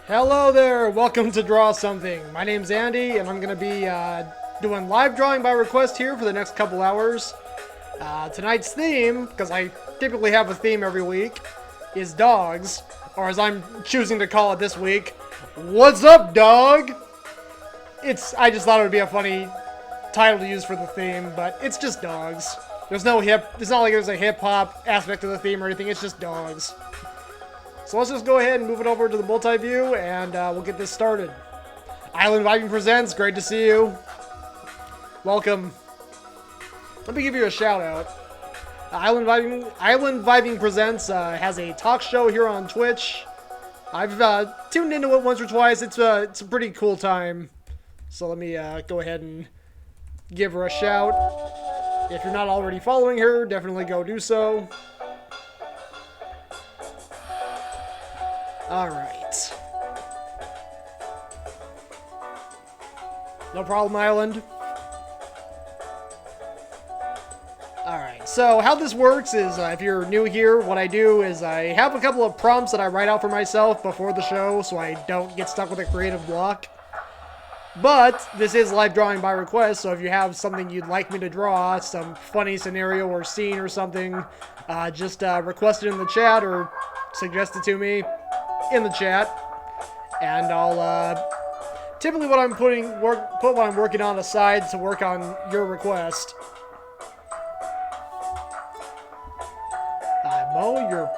Hello there, welcome to Draw Something. My name's Andy, and I'm going to be doing live drawing by request here for the next couple hours. Tonight's theme, because I typically have a theme every week, is dogs, or as I'm choosing to call it this week, what's up, dog? I just thought it would be a funny title to use for the theme, but it's just dogs. It's not like there's a hip-hop aspect to the theme or anything, it's just dogs. So let's just go ahead and move it over to the multi-view, and we'll get this started. Island Vibing Presents, great to see you. Welcome. Let me give you a shout out. Island Vibing Presents has a talk show here on Twitch. I've tuned into it once or twice. It's a pretty cool time. So let me go ahead and give her a shout. If you're not already following her, definitely go do so. Alright. No problem, Island. Alright, so how this works is, if you're new here, what I do is I have a couple of prompts that I write out for myself before the show, so I don't get stuck with a creative block. But this is live drawing by request, so if you have something you'd like me to draw, some funny scenario or scene or something, just request it in the chat or suggest it to me in the chat, and I'll typically put what I'm working on aside to work on your request. Mo, your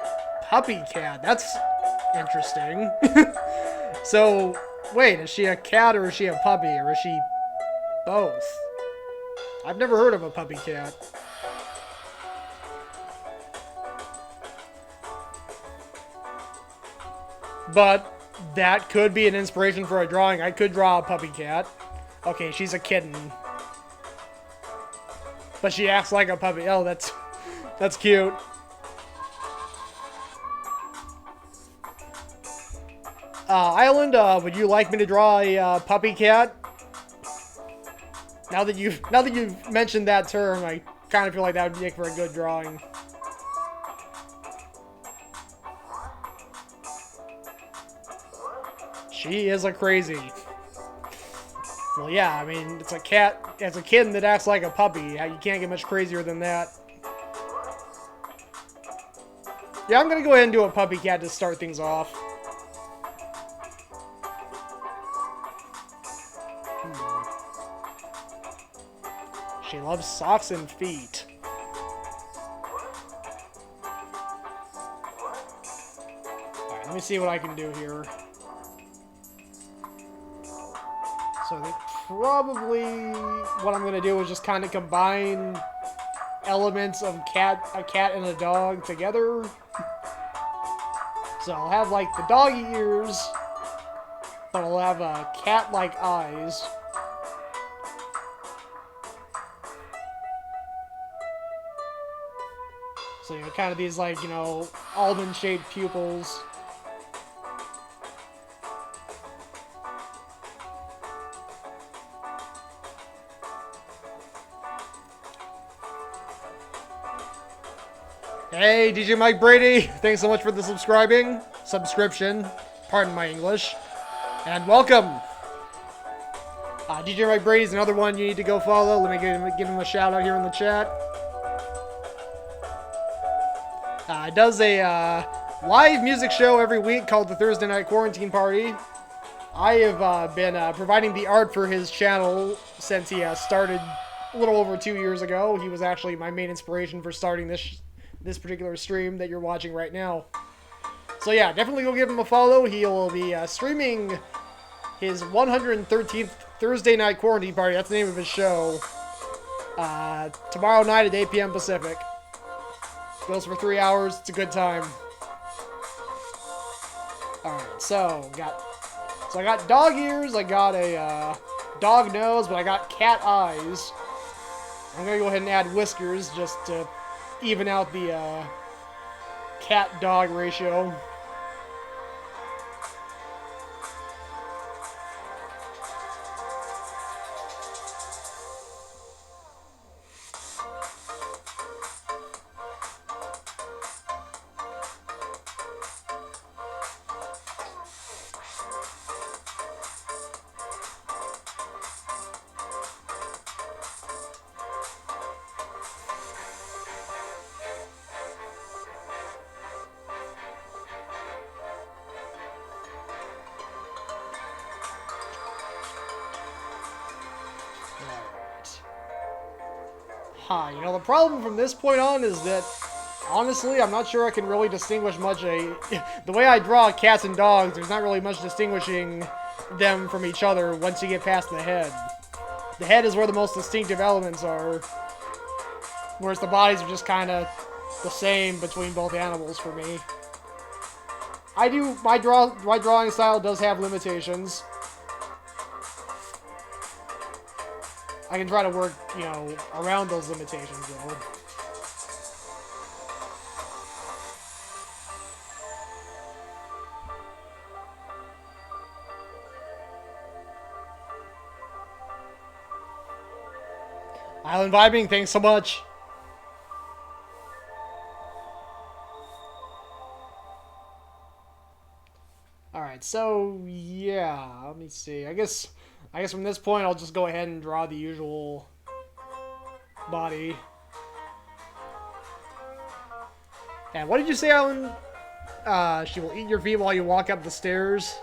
puppy cat. That's interesting. So, wait, is she a cat or is she a puppy, or is she both? I've never heard of a puppy cat. But that could be an inspiration for a drawing. I could draw a puppy cat. Okay, she's a kitten. But she acts like a puppy. Oh, that's cute. Island, would you like me to draw a puppy cat? Now that you've mentioned that term, I kind of feel like that would make for a good drawing. She is a crazy. Well, yeah, I mean, it's a cat, it's a kitten that acts like a puppy. You can't get much crazier than that. Yeah, I'm gonna go ahead and do a puppy cat to start things off. She loves socks and feet. Alright, let me see what I can do here. So I think probably what I'm gonna do is just kind of combine elements of a cat and a dog together. So I'll have like the doggy ears, but I'll have cat-like eyes. So you know, kind of these like, you know, almond-shaped pupils. Hey, DJ Mike Brady, thanks so much for the subscription, pardon my English, and welcome. DJ Mike Brady's another one you need to go follow. Let me give him a shout out here in the chat. Does a live music show every week called the Thursday Night Quarantine Party. I have been providing the art for his channel since he started a little over 2 years ago. He was actually my main inspiration for starting this particular stream that you're watching right now. So yeah, definitely go give him a follow. He'll be streaming his 113th Thursday Night Quarantine Party. That's the name of his show. Tomorrow night at 8 p.m. Pacific. Goes for 3 hours. It's a good time. Alright, so I got dog ears, I got a dog nose, but I got cat eyes. I'm gonna go ahead and add whiskers just to even out the cat-dog ratio. You know, the problem from this point on is that, honestly, I'm not sure I can really distinguish much. The way I draw cats and dogs, there's not really much distinguishing them from each other once you get past the head. The head is where the most distinctive elements are, whereas the bodies are just kind of the same between both animals for me. My drawing style does have limitations. I can try to work, you know, around those limitations, though. Island Vibing, thanks so much. Alright, so, yeah, let me see. I guess from this point, I'll just go ahead and draw the usual body. And what did you say, Alan? She will eat your feet while you walk up the stairs.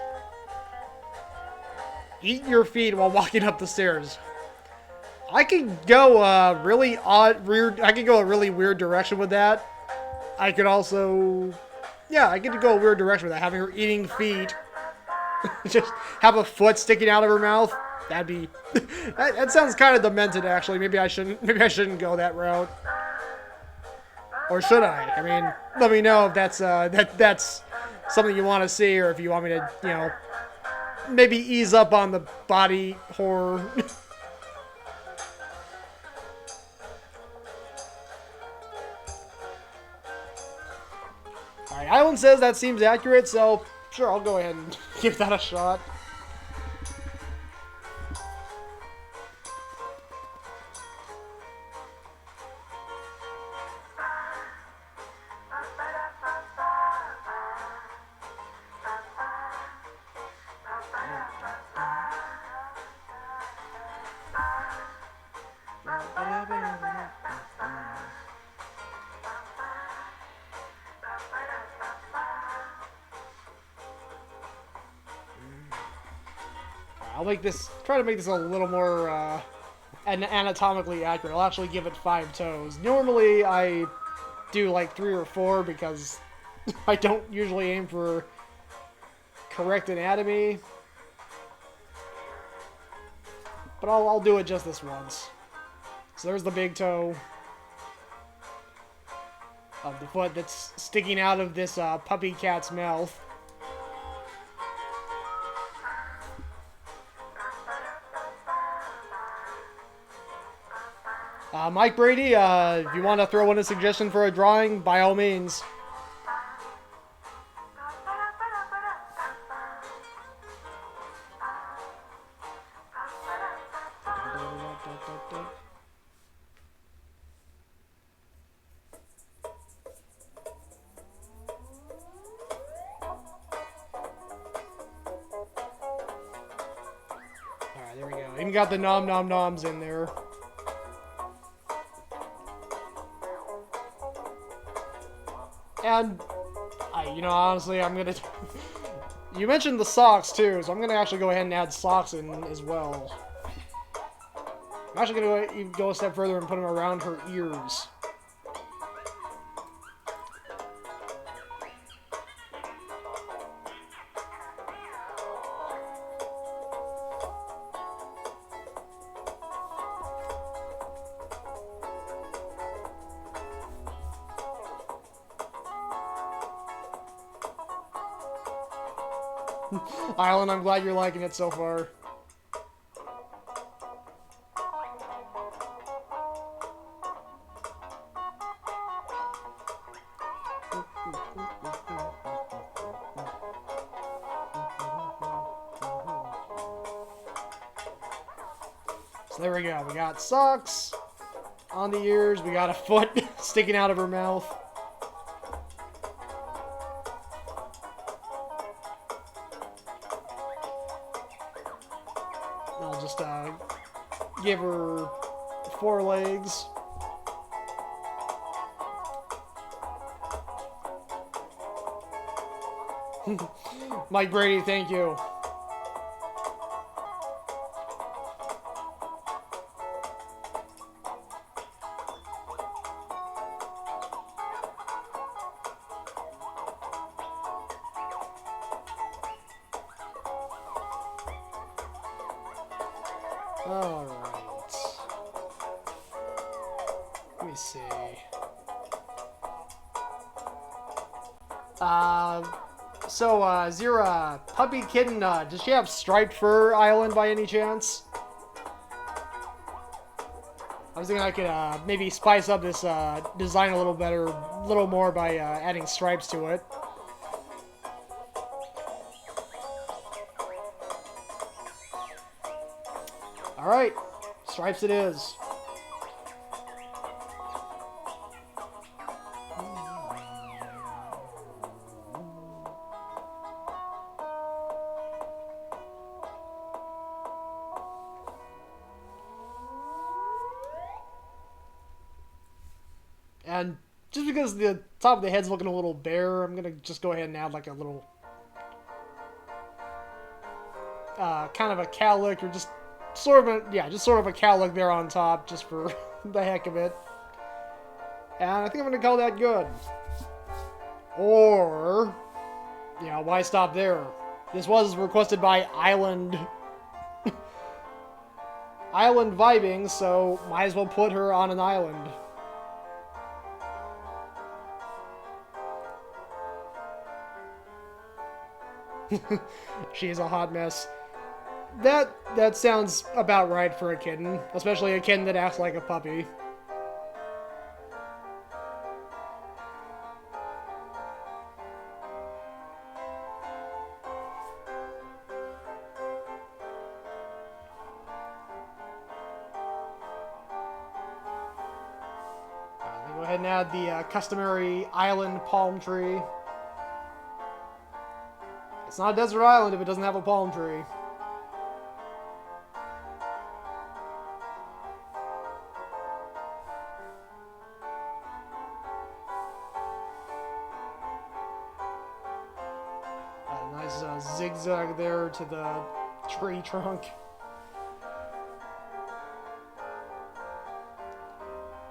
Eat your feet while walking up the stairs. I could go a really weird direction with that. I could also, yeah, I could go a weird direction with that, having her eating feet. Just have a foot sticking out of her mouth. That'd be that sounds kind of demented, actually. Maybe I shouldn't go that route. Or should I? I mean, let me know if that's something you want to see, or if you want me to, you know, maybe ease up on the body horror. Alright, Island says that seems accurate, so sure, I'll go ahead and give that a shot. Try to make this a little more anatomically accurate. I'll actually give it 5 toes. Normally, I do like 3 or 4 because I don't usually aim for correct anatomy. But I'll do it just this once. So there's the big toe of the foot that's sticking out of this puppy cat's mouth. Mike Brady, if you want to throw in a suggestion for a drawing, by all means. Alright, there we go. Even got the nom nom noms in there. And You know, honestly, I'm gonna... You mentioned the socks, too, so I'm gonna actually go ahead and add socks in as well. I'm actually gonna go a step further and put them around her ears. Island, I'm glad you're liking it so far. So there we go. We got socks on the ears. We got a foot sticking out of her mouth. I'll just give her 4 legs. Mike Brady, thank you. Alright. Let me see. Is your puppy kitten, does she have striped fur, Island, by any chance? I was thinking I could maybe spice up this design a little more by adding stripes to it. Alright, stripes it is. And just because the top of the head's looking a little bare, I'm gonna just go ahead and add like a little kind of a cowlick, or just sort of a cowlick there on top, just for the heck of it. And I think I'm gonna call that good. Or, you know, why stop there? This was requested by Island Island Vibing, so might as well put her on an island. She is a hot mess. That sounds about right for a kitten, especially a kitten that acts like a puppy. Go ahead and add the customary island palm tree. It's not a desert island if it doesn't have a palm tree. A nice zigzag there to the tree trunk.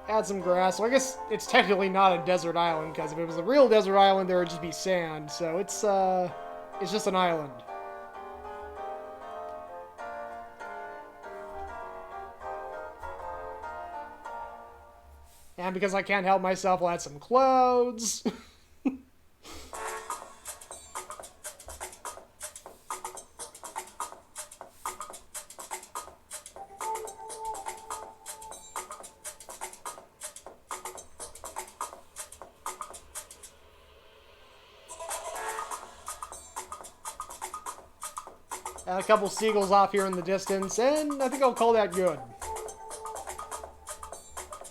Add some grass. So I guess it's technically not a desert island, because if it was a real desert island, there would just be sand. So it's just an island. And because I can't help myself, I'll add some clouds. A couple seagulls off here in the distance, and I think I'll call that good.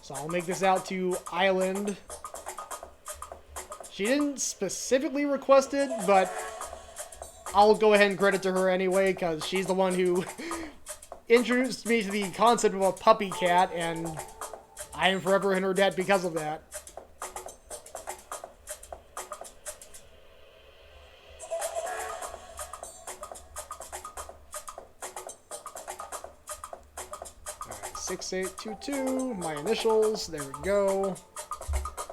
So I'll make this out to Island. She didn't specifically request it, but I'll go ahead and credit to her anyway, because she's the one who introduced me to the concept of a puppy cat, and I am forever in her debt because of that. 6822, my initials, there we go.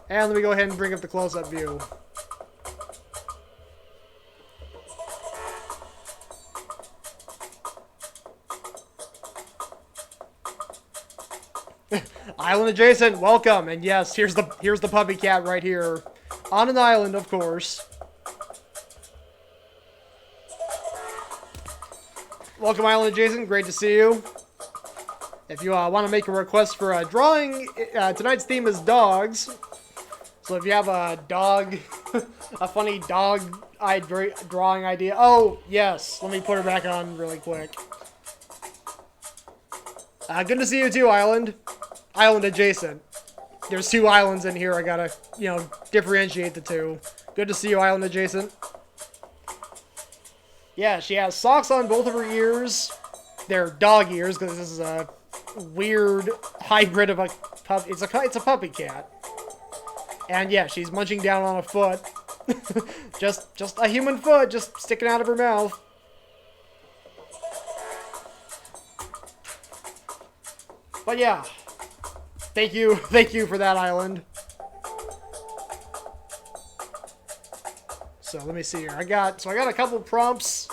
And let me go ahead and bring up the close-up view. Island adjacent, welcome. And yes, here's the puppy cat right here. On an island, of course. Welcome, Island adjacent, great to see you. If you want to make a request for a drawing, tonight's theme is dogs. So if you have a dog, a funny dog-eyed drawing idea. Oh, yes. Let me put her back on really quick. Good to see you too, Island. Island adjacent. There's two islands in here. I gotta, differentiate the two. Good to see you, Island adjacent. Yeah, she has socks on both of her ears. They're dog ears because this is a weird hybrid of a pup. It's a puppy cat. And yeah, she's munching down on a foot. just a human foot just sticking out of her mouth. But yeah. Thank you for that, Island. So let me see here. I got a couple prompts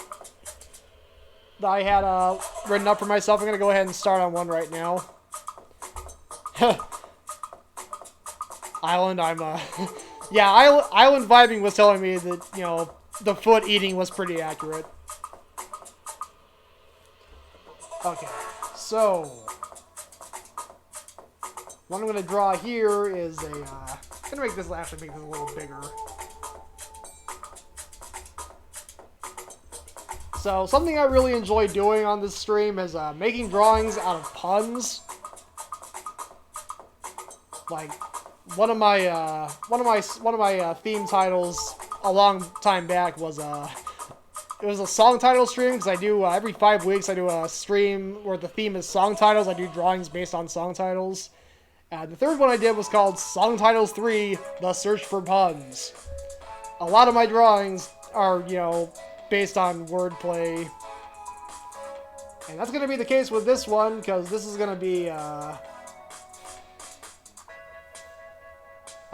that I had written up for myself. I'm gonna go ahead and start on one right now. Island, yeah, Island Vibing was telling me that, the foot eating was pretty accurate. Okay, so what I'm gonna draw here is I'm gonna make this a little bigger. So something I really enjoy doing on this stream is making drawings out of puns. Like one of my theme titles a long time back was it was a song title stream, because I do every 5 weeks I do a stream where the theme is song titles. I do drawings based on song titles. The third one I did was called Song Titles 3: The Search for Puns. A lot of my drawings are, based on wordplay. And that's going to be the case with this one, because this is going to be, I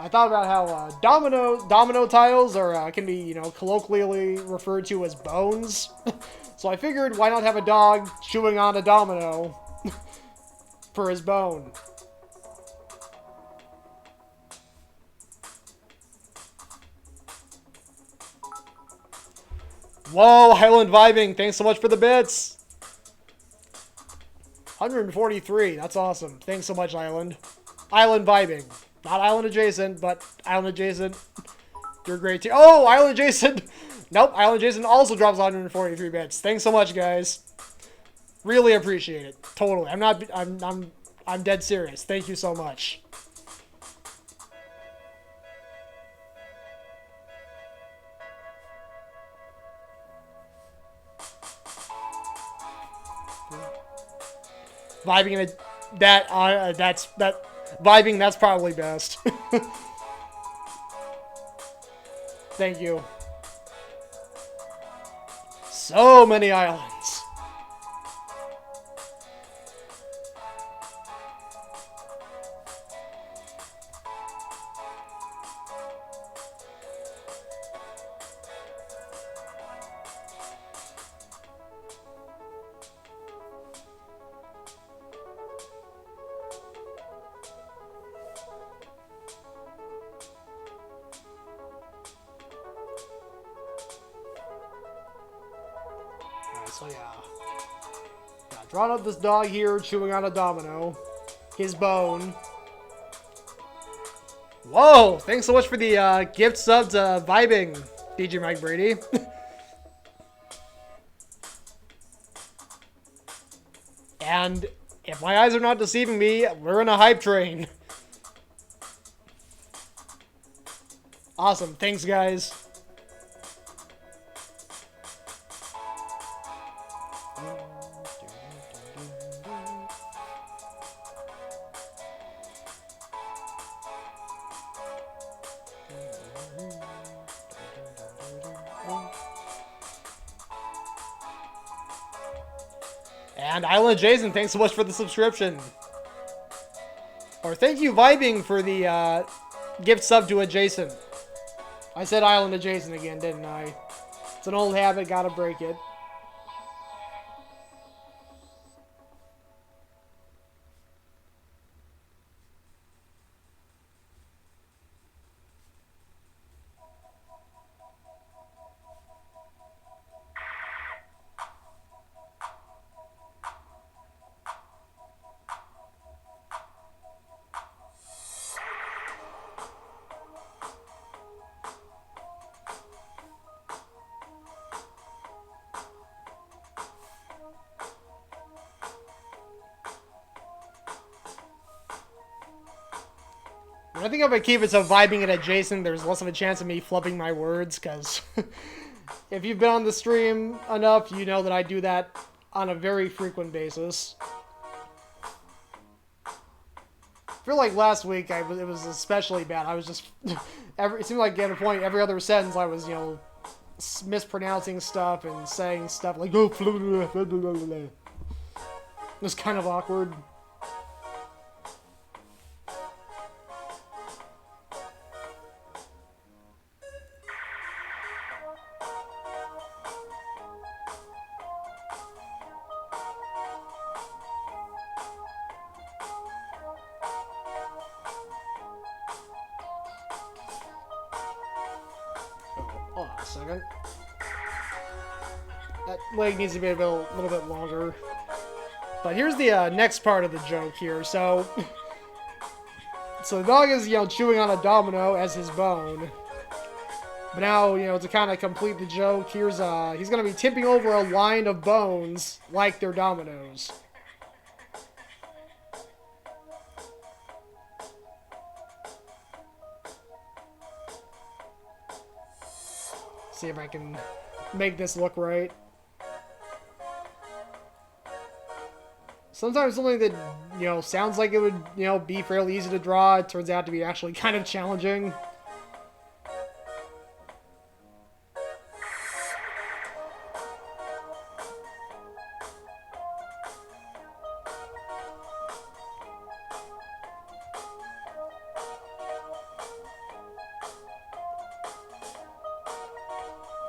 thought about how domino tiles can be, colloquially referred to as bones. So I figured, why not have a dog chewing on a domino for his bone? Whoa, Highland Vibing, thanks so much for the bits. 143, that's awesome. Thanks so much, Island. Island Vibing. Not Island Adjacent, but Island Adjacent. You're great too. Oh, Island Adjacent. Nope, Island Adjacent also drops 143 bits. Thanks so much, guys. Really appreciate it. Totally. I'm dead serious. Thank you so much. Vibing vibing, that's probably best. Thank you. So many islands. So yeah, drawing up this dog here chewing on a domino, his bone. Whoa! Thanks so much for the gift sub to Vibing, DJ Mike Brady. And if my eyes are not deceiving me, we're in a hype train. Awesome, thanks guys. And Island Jason, thanks so much for the subscription. Or thank you, Vibing, for the gift sub to Adjacent. I said Island Adjacent again, didn't I? It's an old habit, gotta break it. I think if I keep it so Vibing and Adjacent, there's less of a chance of me flubbing my words, because if you've been on the stream enough, you know that I do that on a very frequent basis. I feel like last week it was especially bad. I was just it seemed like at a point every other sentence I was, you know, mispronouncing stuff and saying stuff like oh, it was kind of awkward. Hold on a second. That leg needs to be a little bit longer. But here's the next part of the joke here. So the dog is, you know, chewing on a domino as his bone. But now, you know, to kind of complete the joke, here's he's gonna be tipping over a line of bones like they're dominoes. See if I can make this look right. Sometimes something that, you know, sounds like it would, you know, be fairly easy to draw, it turns out to be actually kind of challenging.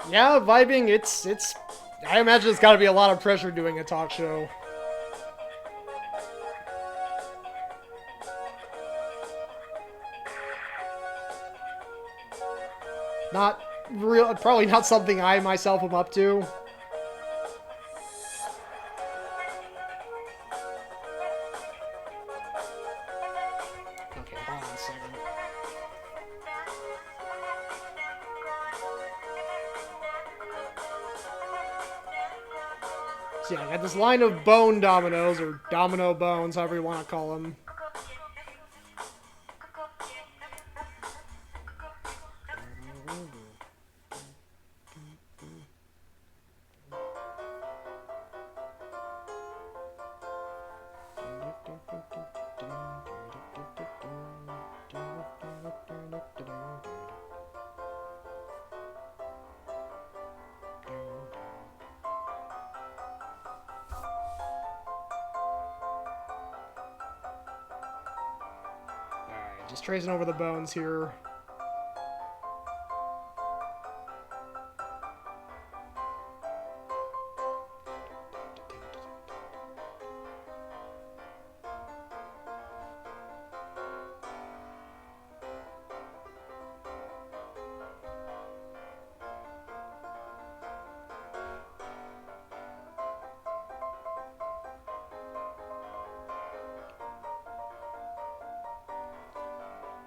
Yeah, Vibing, it's I imagine it's gotta be a lot of pressure doing a talk show. Not real, probably not something I myself am up to. Okay, hold on a second. So yeah, I got this line of bone dominoes, or domino bones, however you want to call them. Alright, just tracing over the bones here.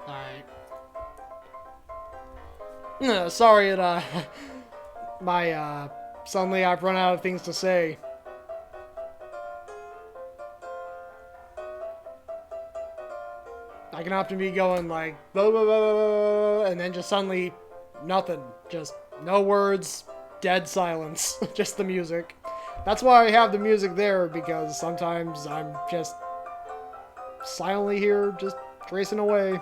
Alright. Sorry that, suddenly I've run out of things to say. I can often be going like, blah, blah, blah, blah, and then just suddenly, nothing. Just no words, dead silence. Just the music. That's why I have the music there, because sometimes I'm just silently here, just tracing away.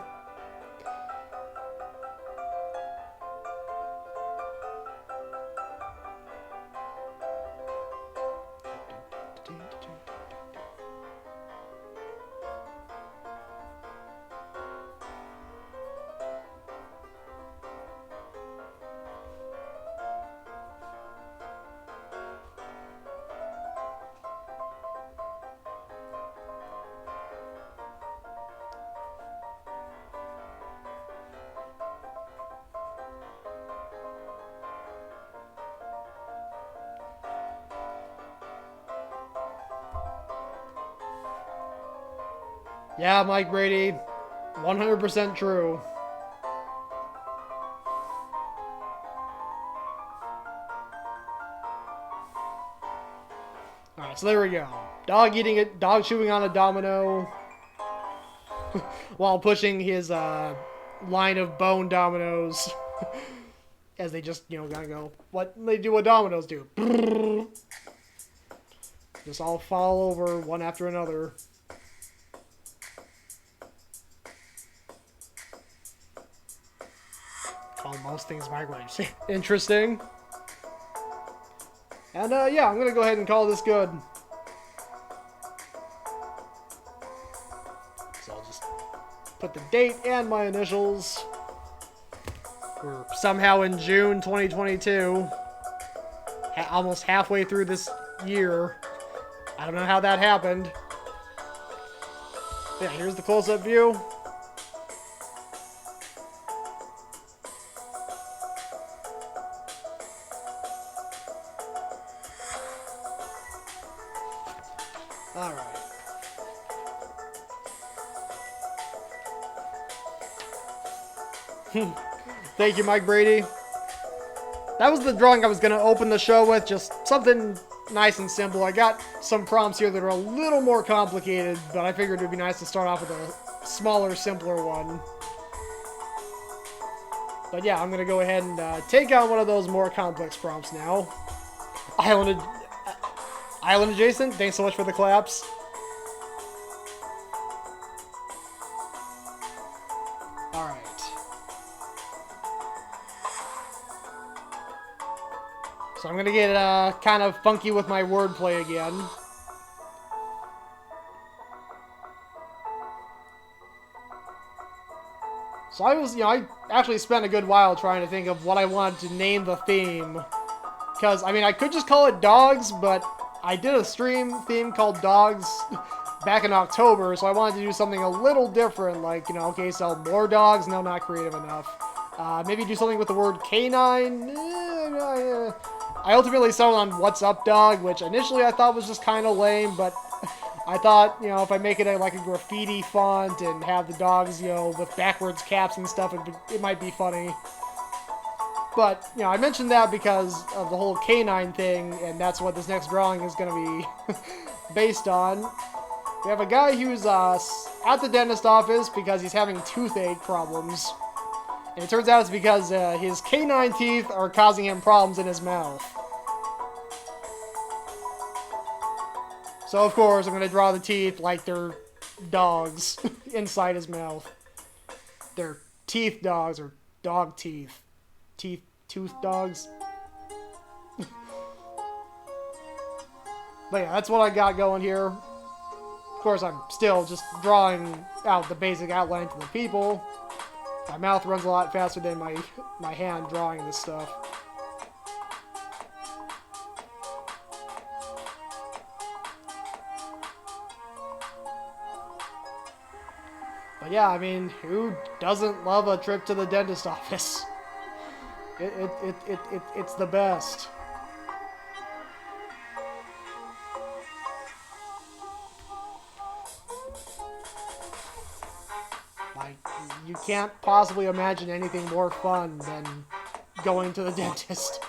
Yeah, Mike Brady. 100% true. Alright, so there we go. Dog eating it, dog chewing on a domino while pushing his line of bone dominoes as they just, gotta go. What they do what dominoes do. Just all fall over one after another. Call most things microwaves. Interesting. And yeah, I'm gonna go ahead and call this good. So I'll just put the date and my initials. We're somehow in June 2022. Almost halfway through this year. I don't know how that happened. Yeah, here's the close-up view. Alright. Thank you, Mike Brady. That was the drawing I was going to open the show with. Just something nice and simple. I got some prompts here that are a little more complicated, but I figured it would be nice to start off with a smaller, simpler one. But yeah, I'm going to go ahead and take on one of those more complex prompts now. Island Adjacent, thanks so much for the claps. Alright. So I'm going to get kind of funky with my wordplay again. So I actually spent a good while trying to think of what I wanted to name the theme. Because, I mean, I could just call it Dogs, but I did a stream theme called Dogs back in October, so I wanted to do something a little different, like, okay, so more dogs, no, not creative enough. Maybe do something with the word canine. I ultimately settled on What's Up Dog, which initially I thought was just kind of lame, but I thought, if I make it like a graffiti font and have the dogs, with backwards caps and stuff, it might be funny. But, I mentioned that because of the whole canine thing, and that's what this next drawing is going to be based on. We have a guy who's at the dentist office because he's having toothache problems. And it turns out it's because his canine teeth are causing him problems in his mouth. So, of course, I'm going to draw the teeth like they're dogs inside his mouth. They're teeth dogs, or dog teeth. Tooth dogs. But yeah, that's what I got going here. Of course, I'm still just drawing out the basic outline to the people. My mouth runs a lot faster than my hand drawing this stuff. But yeah, I mean, who doesn't love a trip to the dentist office? It's the best. Like, you can't possibly imagine anything more fun than going to the dentist.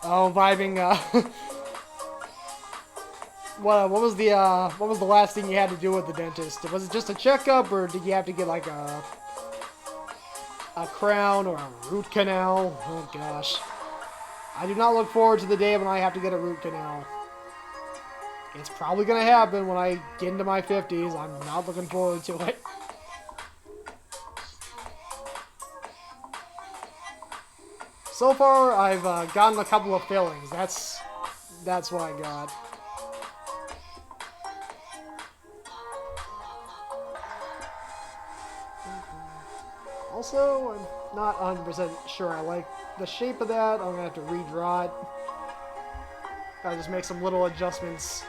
Oh, vibing, what was the last thing you had to do with the dentist? Was it just a checkup, or did you have to get like a crown or a root canal? Oh gosh. I do not look forward to the day when I have to get a root canal. It's probably gonna happen when I get into my 50s. I'm not looking forward to it. So far, I've gotten a couple of fillings. That's what I got. Also, I'm not 100% sure I like the shape of that. I'm gonna have to redraw it. Gotta just make some little adjustments.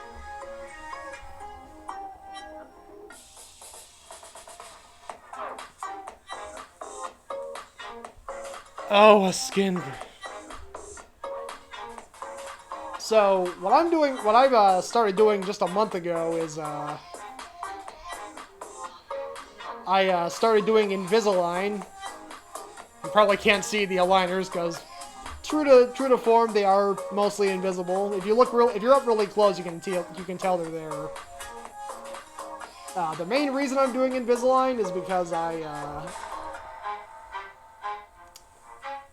Oh, a skin. So what I've started doing just a month ago is I started doing Invisalign. You probably can't see the aligners because true to form, they are mostly invisible. If you're up really close, you can tell they're there. The main reason I'm doing Invisalign is because I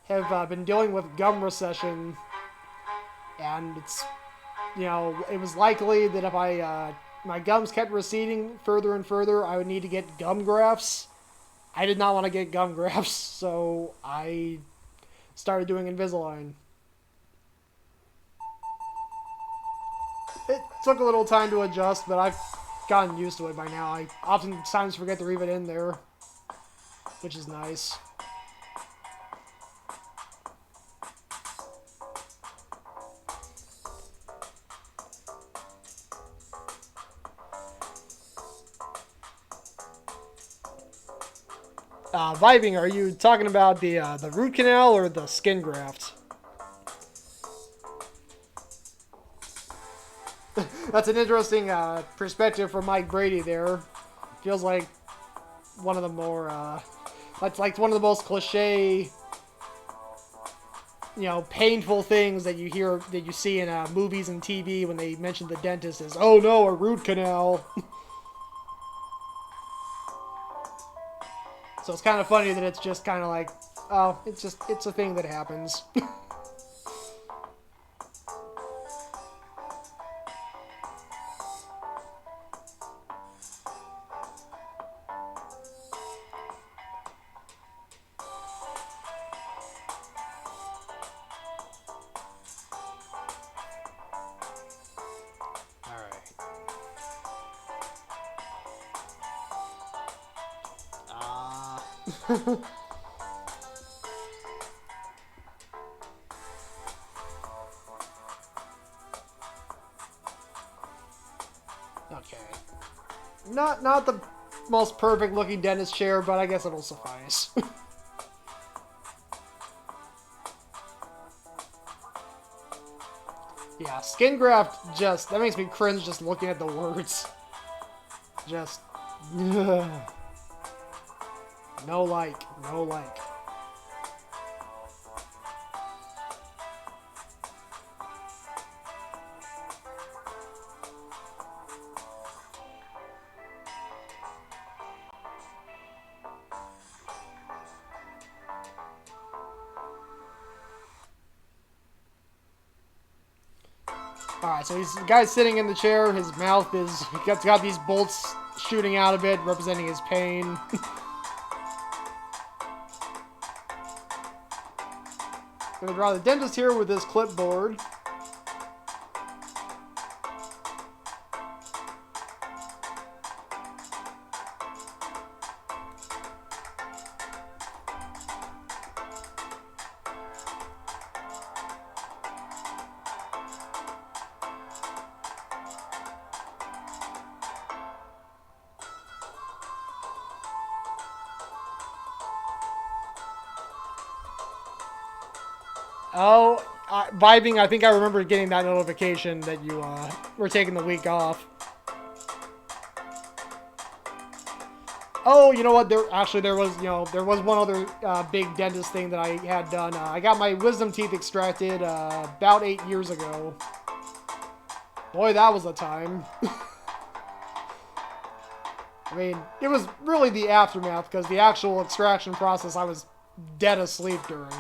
have been dealing with gum recession, and it was likely that if my gums kept receding further and further, I would need to get gum grafts. I did not want to get gum grafts, so I started doing Invisalign. It took a little time to adjust, but I've gotten used to it by now. I oftentimes forget to leave it in there, which is nice. Vibing, are you talking about the root canal or the skin graft? That's an interesting perspective from Mike Brady there. Feels like one of the more, that's like one of the most cliche, painful things that you see in movies and TV when they mention the dentist is, oh no, a root canal. So it's kind of funny that it's just kind of like, oh, it's a thing that happens. Okay. Not the most perfect looking dentist chair, but I guess it'll suffice. Yeah, skin graft that makes me cringe just looking at the words. Just no like. Alright, so the guy's sitting in the chair, his mouth is, he's got these bolts shooting out of it, representing his pain. I'm gonna draw the dentist here with this clipboard. Oh, vibing, I think I remember getting that notification that you were taking the week off. Oh, you know what? There was one other big dentist thing that I had done. I got my wisdom teeth extracted about 8 years ago. Boy, that was a time. I mean, it was really the aftermath, because the actual extraction process I was dead asleep during.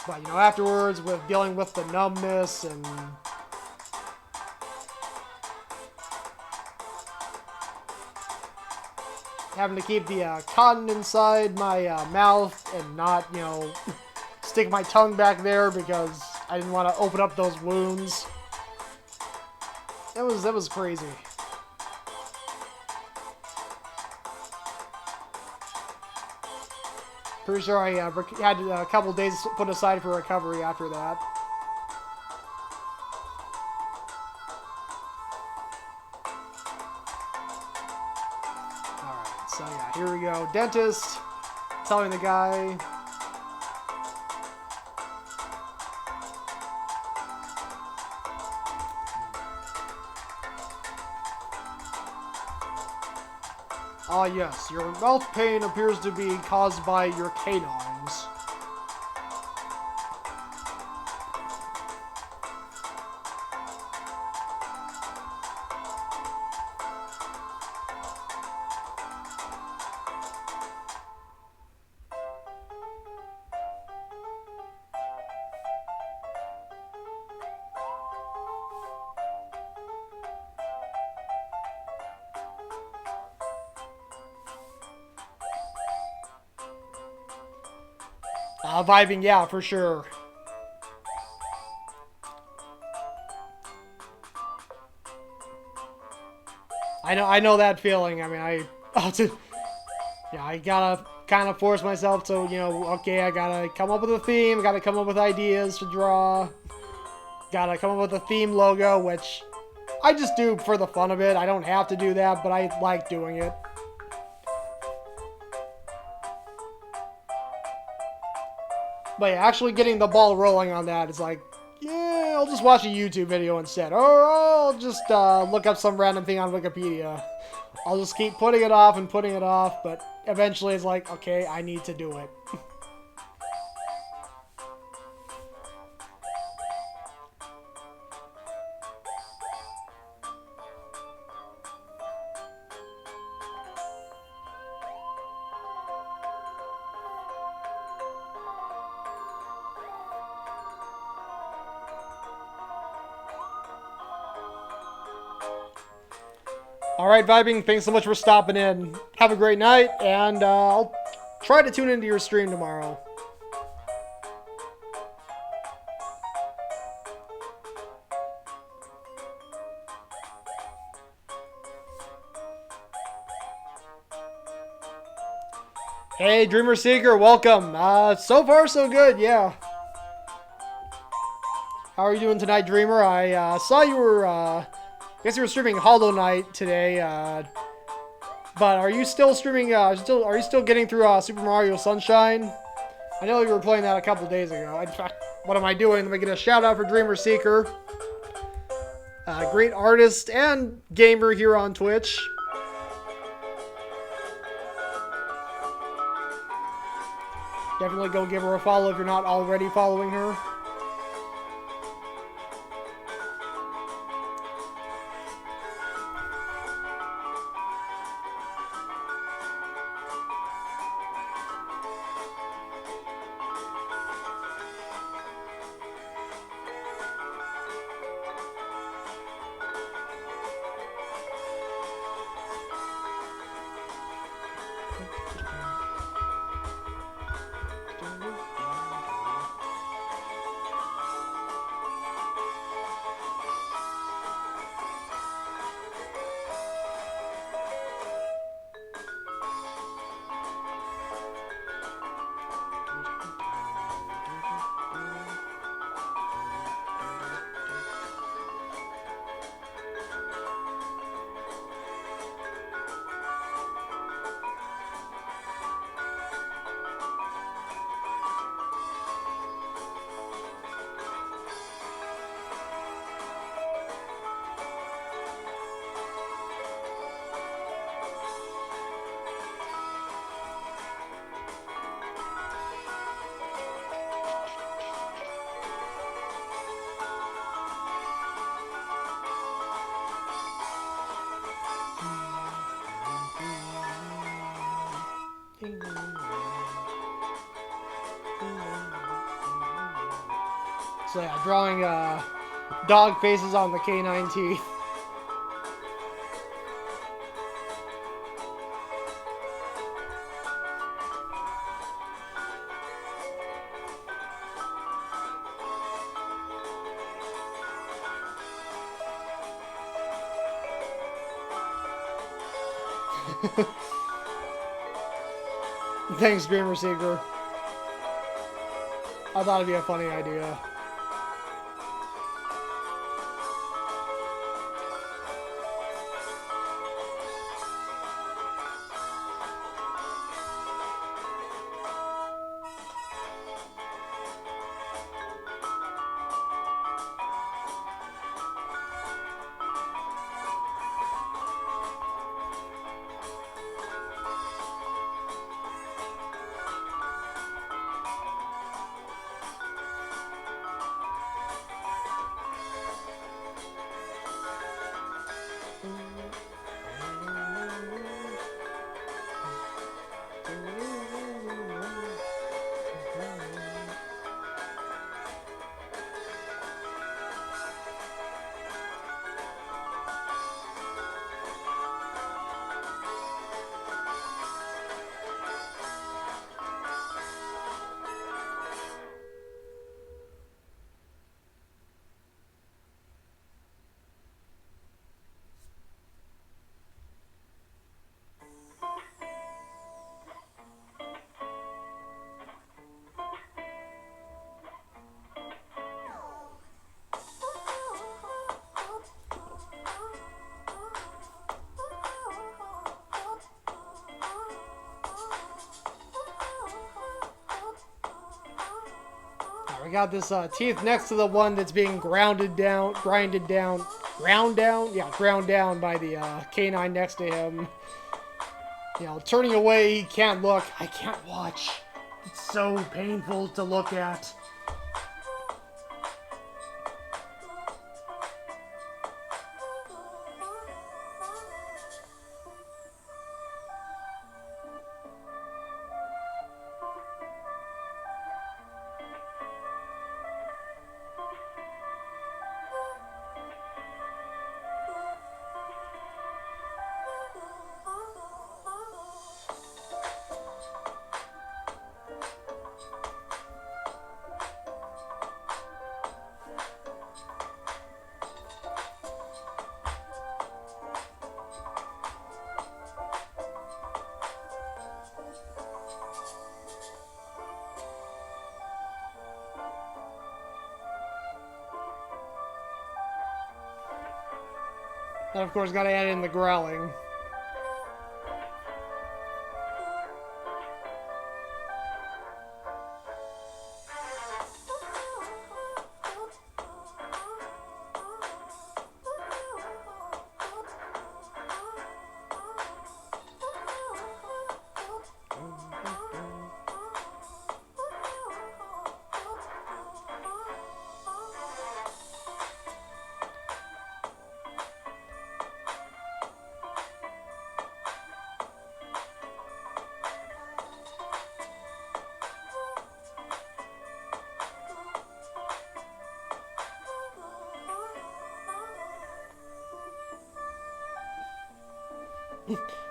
But, afterwards, with dealing with the numbness and having to keep the cotton inside my mouth and not, stick my tongue back there because I didn't want to open up those wounds. That was crazy. Pretty sure I had a couple days put aside for recovery after that. here we go. Dentist telling the guy. Ah, yes, your mouth pain appears to be caused by your canines. Vibing, yeah, for sure. I know that feeling. I mean, yeah, I gotta kind of force myself to, you know, okay, I gotta come up with a theme, gotta come up with ideas to draw, gotta come up with a theme logo, which I just do for the fun of it. I don't have to do that, but I like doing it. But yeah, actually getting the ball rolling on that is like, yeah, I'll just watch a YouTube video instead. Or I'll just look up some random thing on Wikipedia. I'll just keep putting it off and putting it off, but eventually it's like, okay, I need to do it. Alright, Vibing, thanks so much for stopping in. Have a great night, and I'll try to tune into your stream tomorrow. Hey, Dreamer Seeker, welcome. So far, so good, yeah. How are you doing tonight, Dreamer? I saw you were, I guess you were streaming Hollow Knight today, but are you still streaming, are you still getting through Super Mario Sunshine? I know you were playing that a couple days ago. In fact, what am I doing? Let me get a shout out for Dreamer Seeker. Great artist and gamer here on Twitch. Definitely go give her a follow if you're not already following her. So yeah, drawing dog faces on the canine teeth. Thanks, Dreamer Seeker. I thought it'd be a funny idea. I got this teeth next to the one that's being ground down by the canine next to him. You know, turning away, he can't look. I can't watch. It's so painful to look at. And of course, gotta add in the growling.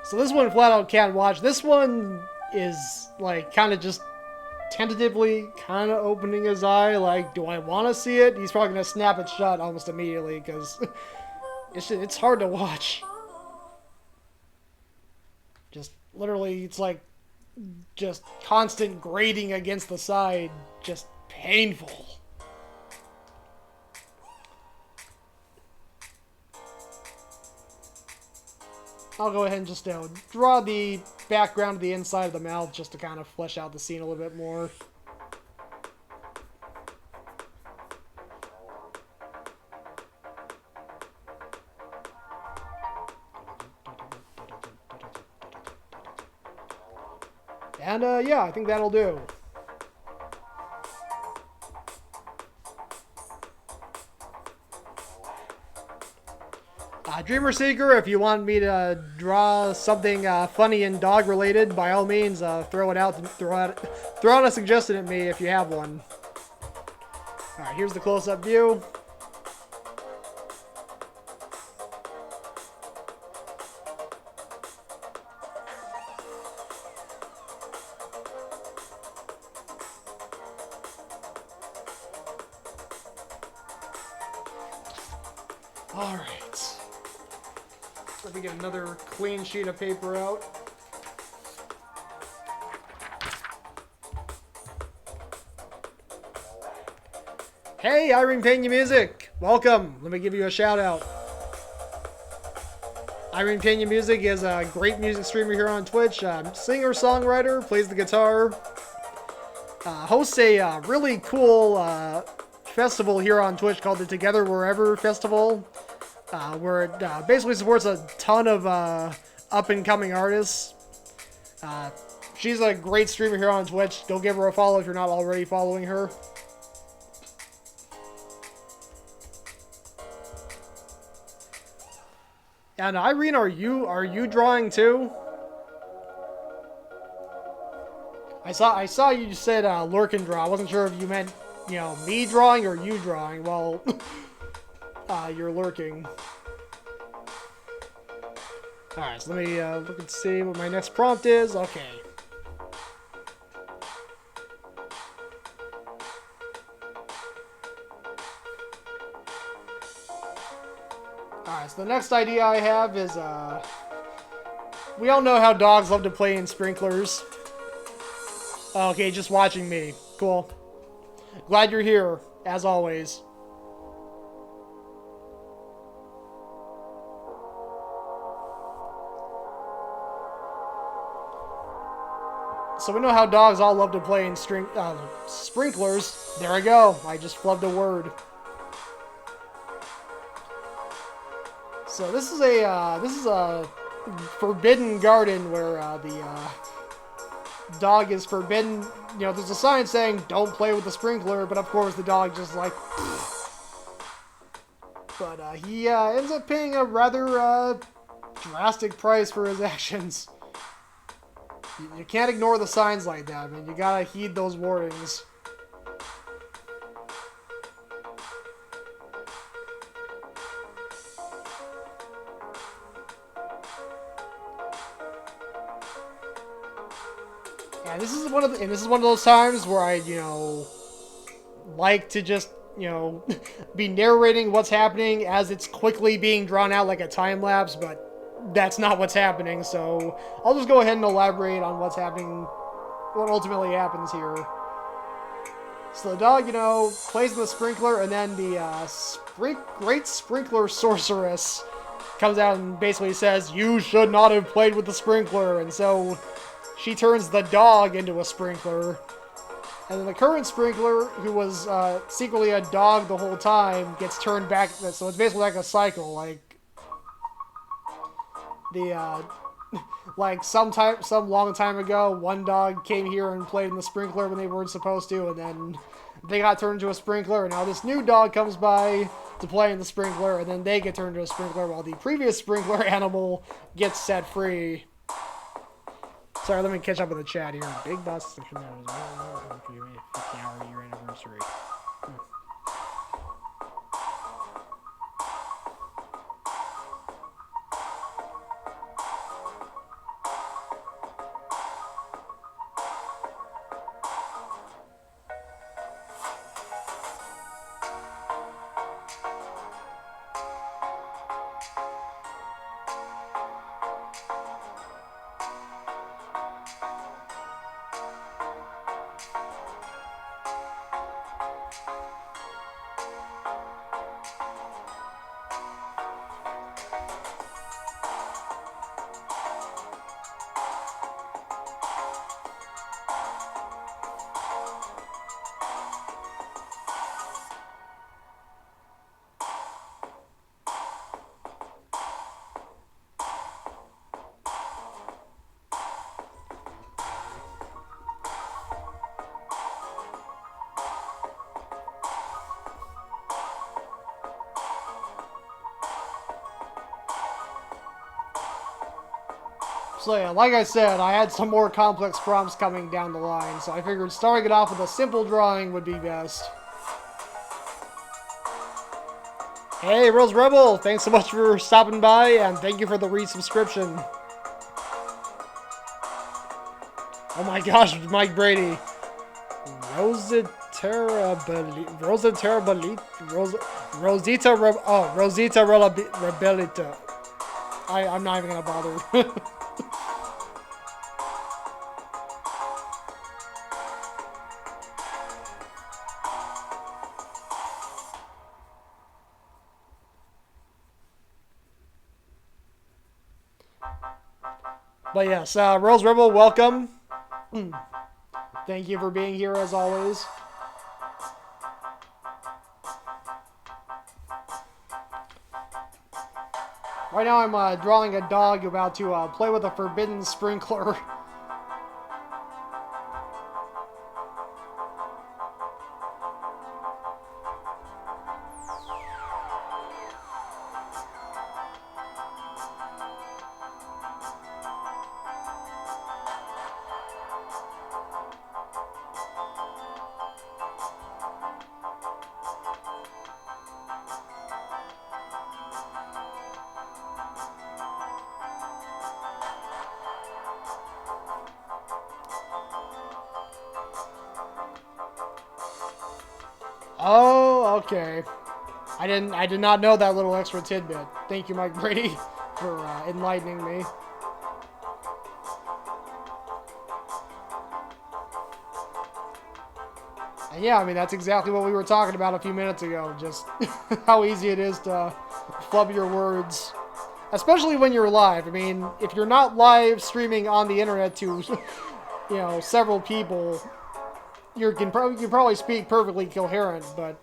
So this one flat out can't watch. This one is like kind of just tentatively kind of opening his eye. Like, do I want to see it? He's probably gonna snap it shut almost immediately because it's hard to watch. Just literally, it's like just constant grating against the side, just painful. I'll go ahead and just draw the background of the inside of the mouth just to kind of flesh out the scene a little bit more. And yeah, I think that'll do. Dreamer Seeker, if you want me to draw something funny and dog related, by all means, throw out a suggestion at me if you have one. All right, here's the close-up view. All right. Let me get another clean sheet of paper out. Hey, Irene Pena Music! Welcome! Let me give you a shout out. Irene Pena Music is a great music streamer here on Twitch. Singer-songwriter, plays the guitar. Hosts a really cool festival here on Twitch called the Together Wherever Festival. Where it basically supports a ton of up-and-coming artists. She's a great streamer here on Twitch. Go give her a follow if you're not already following her. And Irene, are you drawing too? I saw you said lurk and draw. I wasn't sure if you meant, you know, me drawing or you drawing. Well, you're lurking. Alright, so let me look and see what my next prompt is. Okay. Alright, so the next idea I have is, we all know how dogs love to play in sprinklers. Okay, just watching me. Cool. Glad you're here, as always. So we know how dogs all love to play in sprinklers. There I go. I just flubbed a word. So this is a forbidden garden where the dog is forbidden. You know, there's a sign saying don't play with the sprinkler, but of course the dog just like. But he ends up paying a rather drastic price for his actions. You can't ignore the signs like that, man. You gotta heed those warnings. Yeah, this is one of those times where I, like to just, be narrating what's happening as it's quickly being drawn out like a time lapse, but that's not what's happening, so I'll just go ahead and elaborate on what's happening, what ultimately happens here. So the dog, plays in the sprinkler, and then the great sprinkler sorceress comes out and basically says, "You should not have played with the sprinkler," and so she turns the dog into a sprinkler. And then the current sprinkler, who was secretly a dog the whole time, gets turned back, so it's basically like a cycle, like some long time ago, one dog came here and played in the sprinkler when they weren't supposed to, and then they got turned into a sprinkler, and now this new dog comes by to play in the sprinkler, and then they get turned into a sprinkler while the previous sprinkler animal gets set free. Sorry, let me catch up with the chat here. Big Boss for your 50-hour anniversary. So yeah, like I said, I had some more complex prompts coming down the line, so I figured starting it off with a simple drawing would be best. Hey, Rose Rebel, thanks so much for stopping by, and thank you for the resubscription. Oh my gosh, Mike Brady. Rosita Rebelita. I'm not even gonna bother. But yes, Rose Rebel, welcome. Thank you for being here as always. Right now I'm drawing a dog about to play with a forbidden sprinkler. Oh, okay. I did not know that little extra tidbit. Thank you, Mike Brady, for enlightening me. And yeah, I mean, that's exactly what we were talking about a few minutes ago. Just how easy it is to flub your words. Especially when you're live. I mean, if you're not live streaming on the internet to several people, you can probably speak perfectly coherent, but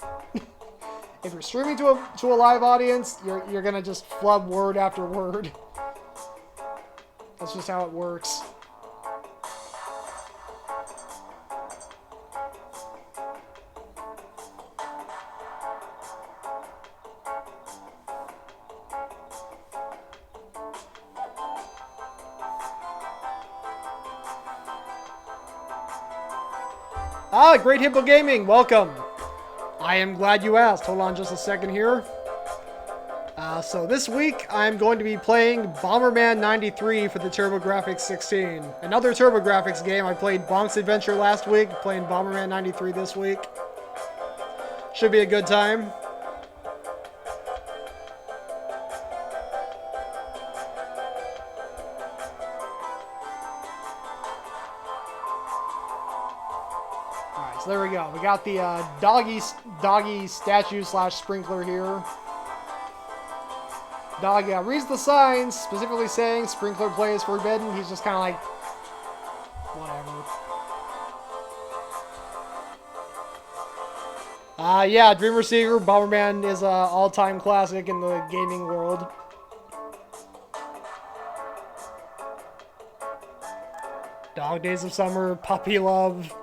if you're streaming to a live audience, you're gonna just flub word after word. That's just how it works. Ah, Great Hippo Gaming, welcome. I am glad you asked. Hold on just a second here. So this week, I'm going to be playing Bomberman 93 for the TurboGrafx 16. Another TurboGrafx game. I played Bonk's Adventure last week, playing Bomberman 93 this week. Should be a good time. Alright, so there we go. We got the doggy statue / sprinkler here. Dog, reads the signs, specifically saying sprinkler play is forbidden. He's just kind of like, whatever. Yeah, Dream Receiver, Bomberman is an all-time classic in the gaming world. Dog Days of Summer, Puppy Love.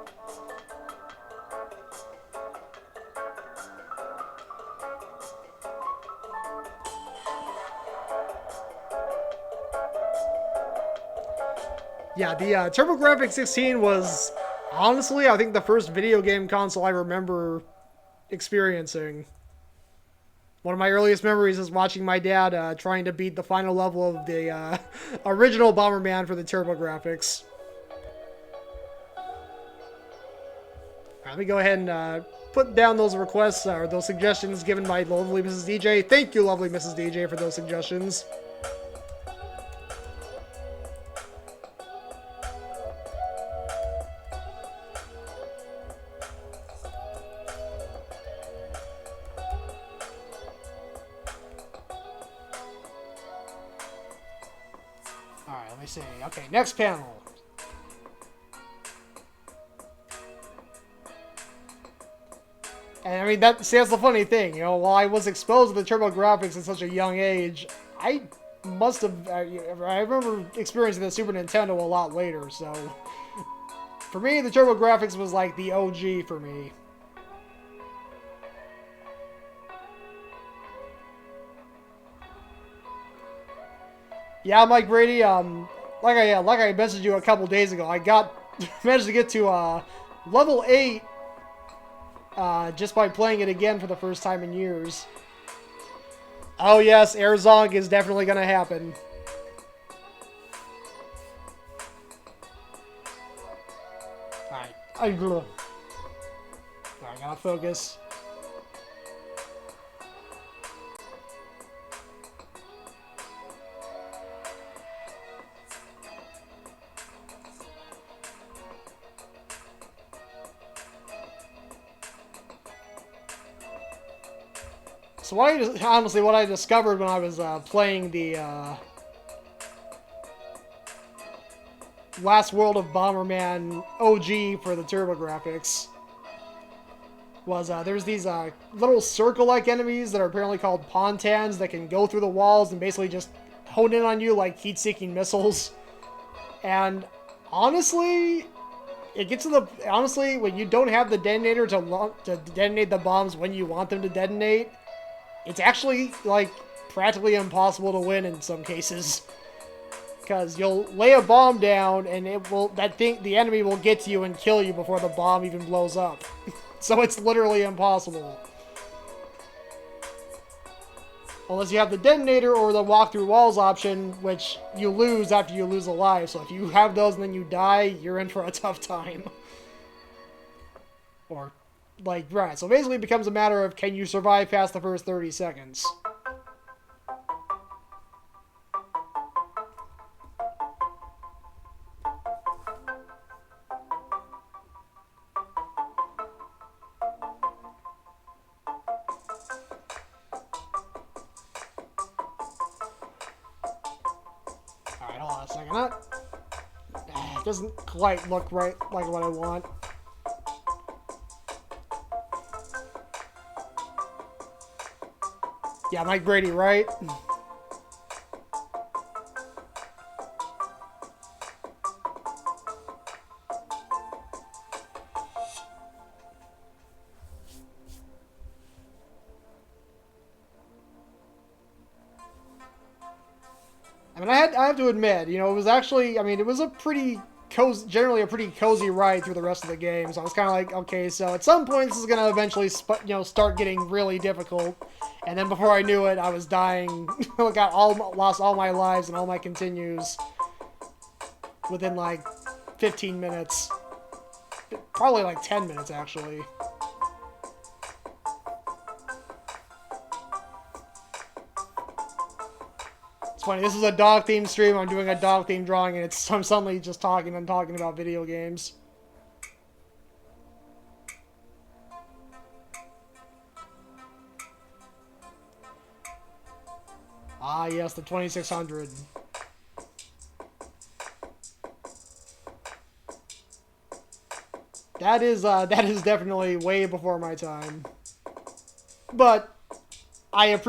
Yeah, the TurboGrafx 16 was, honestly, I think the first video game console I remember experiencing. One of my earliest memories is watching my dad trying to beat the final level of the original Bomberman for the TurboGrafx. Let me go ahead and put down those requests, or those suggestions given by lovely Mrs. DJ. Thank you, lovely Mrs. DJ, for those suggestions. Alright, let me see. Okay, next panel. And I mean, that's the funny thing, while I was exposed to the TurboGrafx at such a young age, I must have, I remember experiencing the Super Nintendo a lot later, so for me, the TurboGrafx was like the OG for me. Yeah, Mike Brady, like I messaged you a couple days ago, I managed to get to level 8 just by playing it again for the first time in years. Oh yes, Air Zonk is definitely gonna happen. Alright, I gotta focus. So honestly, what I discovered when I was playing the Last World of Bomberman OG for the TurboGrafx was there's these little circle-like enemies that are apparently called Pontans that can go through the walls and basically just hone in on you like heat-seeking missiles. And honestly, it gets to the when you don't have the detonator to detonate the bombs when you want them to detonate, it's actually, like, practically impossible to win in some cases. Because you'll lay a bomb down, and the enemy will get to you and kill you before the bomb even blows up. So it's literally impossible. Unless you have the detonator or the walk through walls option, which you lose after you lose a life. So if you have those and then you die, you're in for a tough time. Or... right, so basically it becomes a matter of can you survive past the first 30 seconds. Alright, hold on a second. Doesn't quite look right like what I want. Yeah, Mike Brady, right? I mean, I have to admit, you know, it was actually, I mean, it was a pretty cozy, generally a pretty cozy ride through the rest of the game. So I was kind of like, okay, so at some point this is gonna eventually, start getting really difficult. And then before I knew it, I was dying. Lost all my lives and all my continues within like 15 minutes, probably like 10 minutes actually. It's funny. This is a dog themed stream. I'm doing a dog themed drawing, and I'm suddenly just talking about video games. Ah, yes, the 2600. That is definitely way before my time. But I have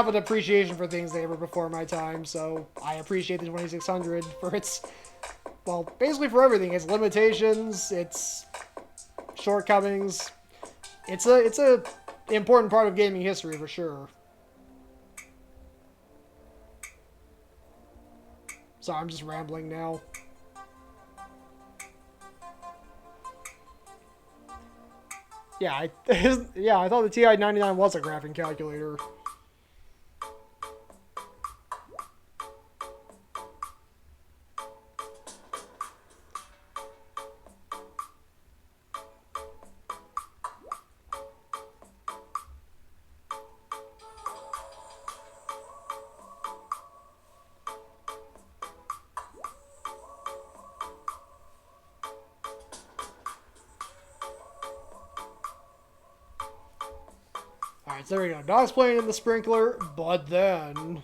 an appreciation for things that were before my time, so I appreciate the 2600 for its, well, basically for everything. Its limitations, its shortcomings. It's a important part of gaming history for sure. Sorry, I'm just rambling now. Yeah, I thought the TI-99 was a graphing calculator. Alright, so there we go. Dog's playing in the sprinkler, but then...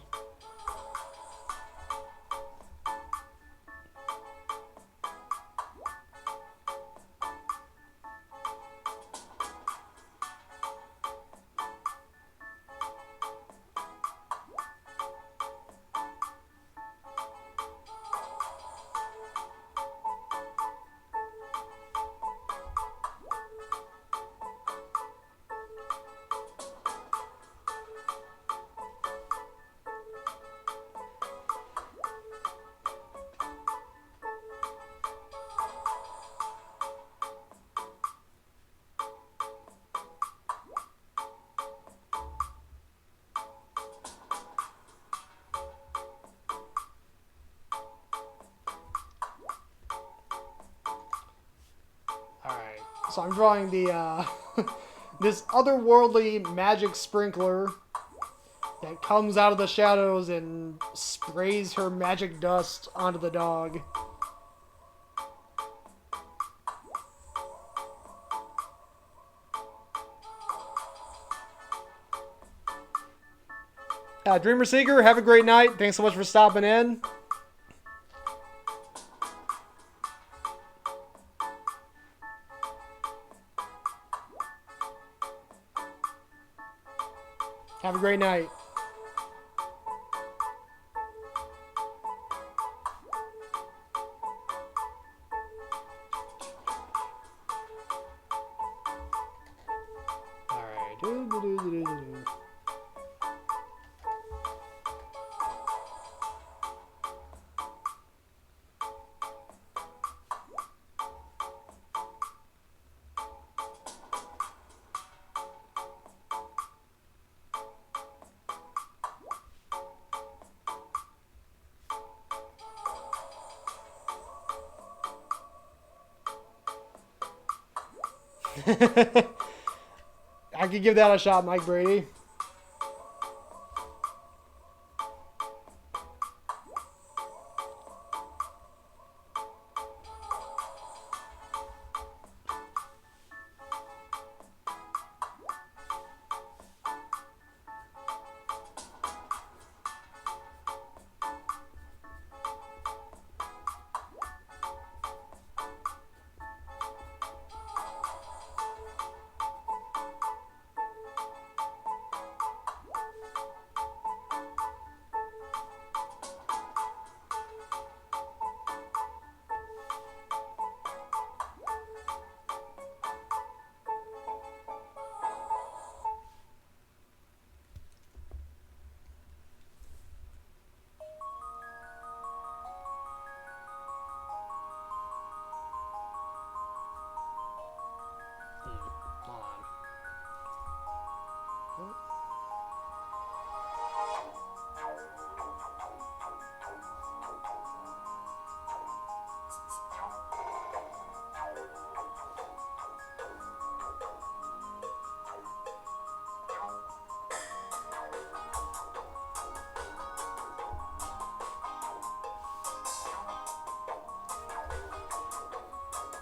Alright, so I'm drawing the, this otherworldly magic sprinkler that comes out of the shadows and sprays her magic dust onto the dog. Dreamer Seeker, have a great night. Thanks so much for stopping in. Have a great night. Alright. I could give that a shot, Mike Brady.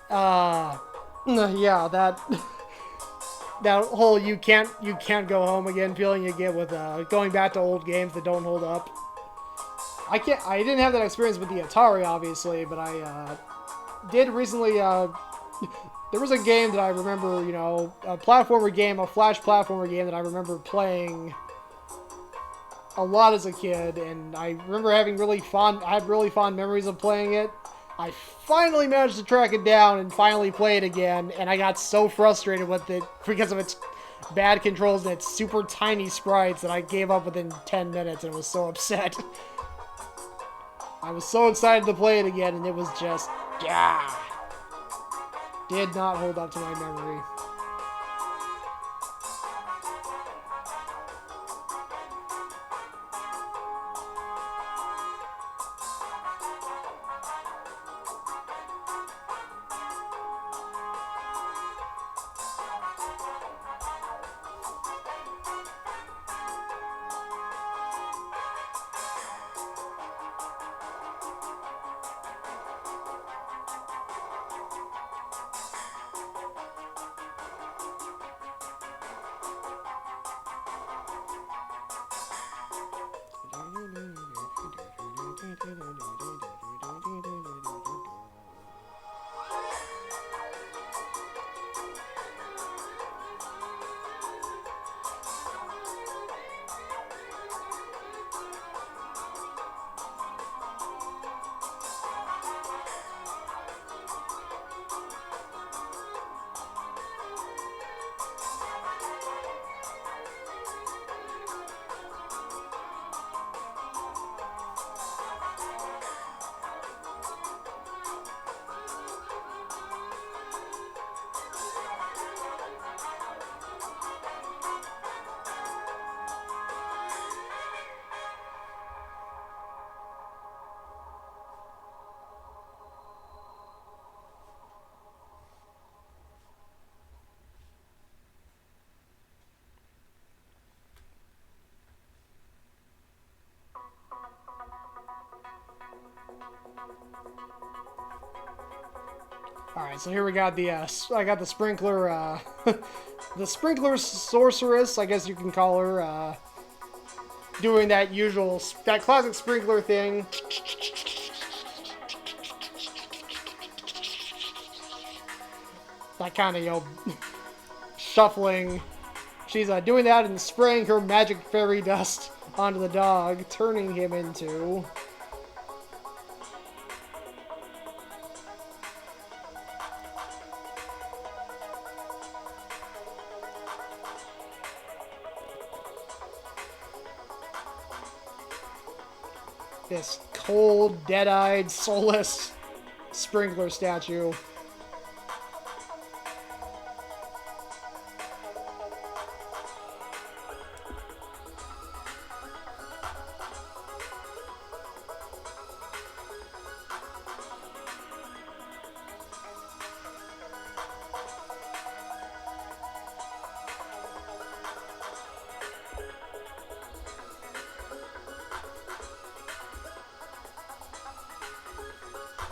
Uh, yeah, that that whole you can't go home again feeling you get with going back to old games that don't hold up. I didn't have that experience with the Atari, obviously, but I did recently. There was a game that I remember, a platformer game, a flash platformer game that I remember playing a lot as a kid, and I remember I had really fond memories of playing it. I finally managed to track it down and finally play it again, and I got so frustrated with it because of its bad controls and its super tiny sprites that I gave up within 10 minutes and was so upset. I was so excited to play it again, and it was just, yeah, did not hold up to my memory. All right, so here we got I got the sprinkler, the sprinkler sorceress, I guess you can call her, doing that classic sprinkler thing. That kind of, shuffling. She's doing that and spraying her magic fairy dust onto the dog, turning him into this cold, dead-eyed, soulless sprinkler statue.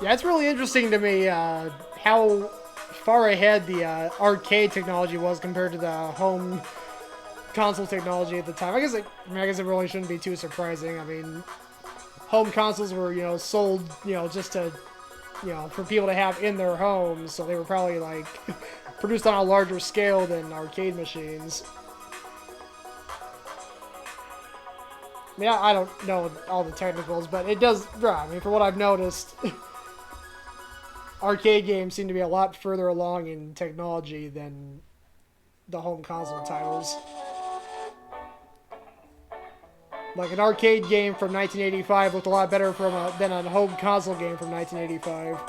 Yeah, it's really interesting to me how far ahead the arcade technology was compared to the home console technology at the time. I guess it really shouldn't be too surprising. I mean, home consoles were sold just to for people to have in their homes, so they were probably like produced on a larger scale than arcade machines. I mean, I don't know all the technicals, but it does. I mean, for what I've noticed. Arcade games seem to be a lot further along in technology than the home console titles. Like an arcade game from 1985 looked a lot better than a home console game from 1985.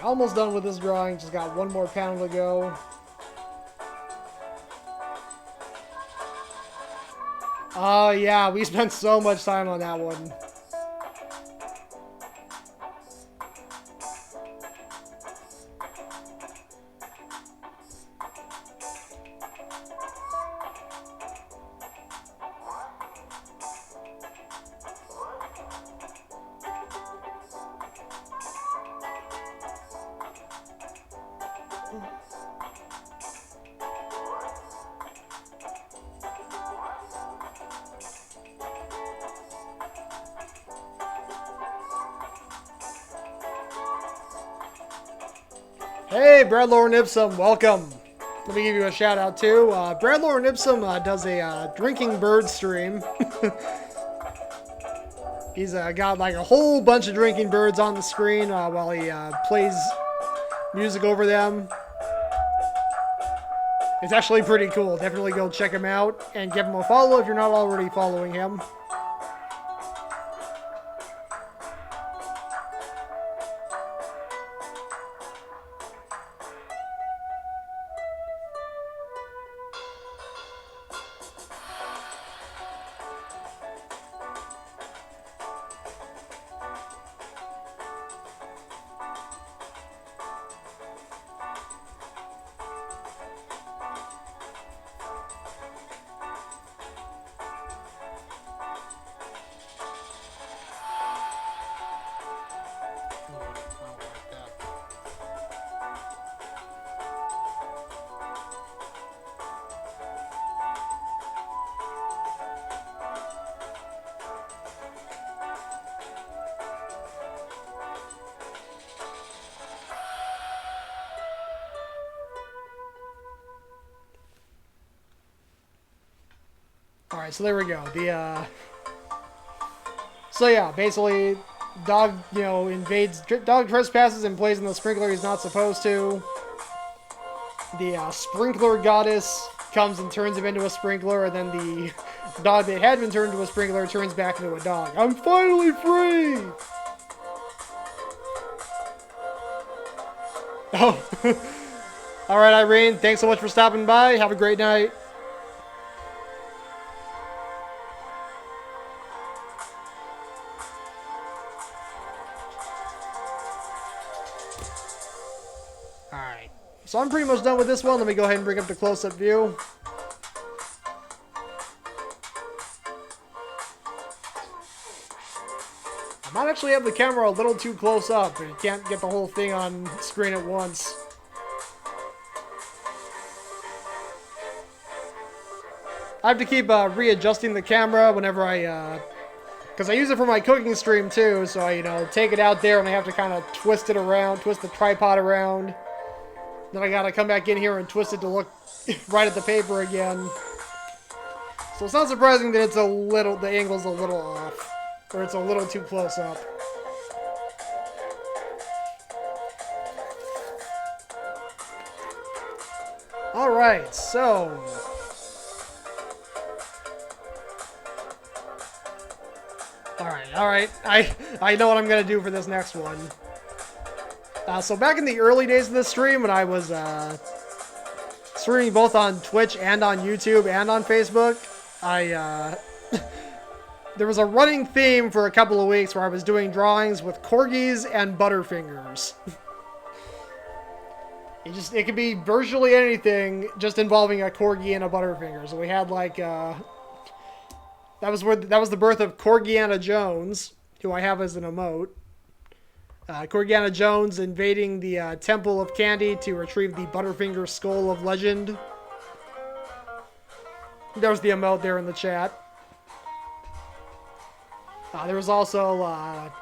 almost done with this drawing. Just got one more panel to go. Oh yeah, we spent so much time on that one. Hey, Brad Lauren Ipsum, welcome. Let me give you a shout out too. Brad Lauren Ipsum does a drinking bird stream. He's got like a whole bunch of drinking birds on the screen while he plays music over them. It's actually pretty cool. Definitely go check him out and give him a follow if you're not already following him. Alright, so there we go. So yeah, basically, dog, dog trespasses and plays in the sprinkler he's not supposed to. The sprinkler goddess comes and turns him into a sprinkler, and then the dog that had been turned into a sprinkler turns back into a dog. I'm finally free! Oh. Alright, Irene, thanks so much for stopping by. Have a great night. Alright, so I'm pretty much done with this one. Let me go ahead and bring up the close-up view. I might actually have the camera a little too close up, and you can't get the whole thing on screen at once. I have to keep readjusting the camera whenever I, because I use it for my cooking stream too, so I, take it out there and I have to kind of twist it around, twist the tripod around. Then I gotta come back in here and twist it to look right at the paper again. So it's not surprising that it's the angle's a little off. Or it's a little too close up. Alright, so... Alright. I know what I'm gonna do for this next one. So back in the early days of this stream, when I was streaming both on Twitch and on YouTube and on Facebook, there was a running theme for a couple of weeks where I was doing drawings with corgis and butterfingers. It could be virtually anything, just involving a corgi and a butterfinger. So we had like that was the birth of Corgiana Jones, who I have as an emote. Corgiana Jones invading the Temple of Candy to retrieve the Butterfinger Skull of Legend. There's the emote there in the chat. There was also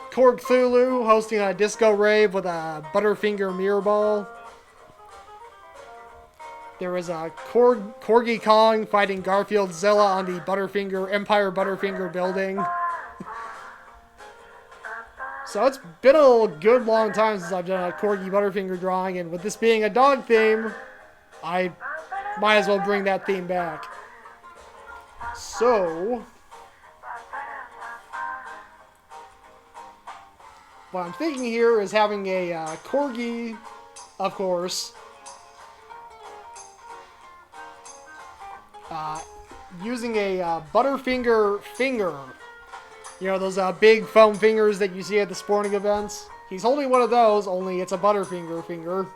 Korg Thulu hosting a disco rave with a Butterfinger mirror ball. There was a Corgi Kong fighting Garfield Zilla on the Empire Butterfinger building. So it's been a good long time since I've done a Corgi Butterfinger drawing, and with this being a dog theme, I might as well bring that theme back. So... What I'm thinking here is having a corgi, of course, using a Butterfinger finger. You know, those big foam fingers that you see at the sporting events? He's holding one of those, only it's a Butterfinger finger.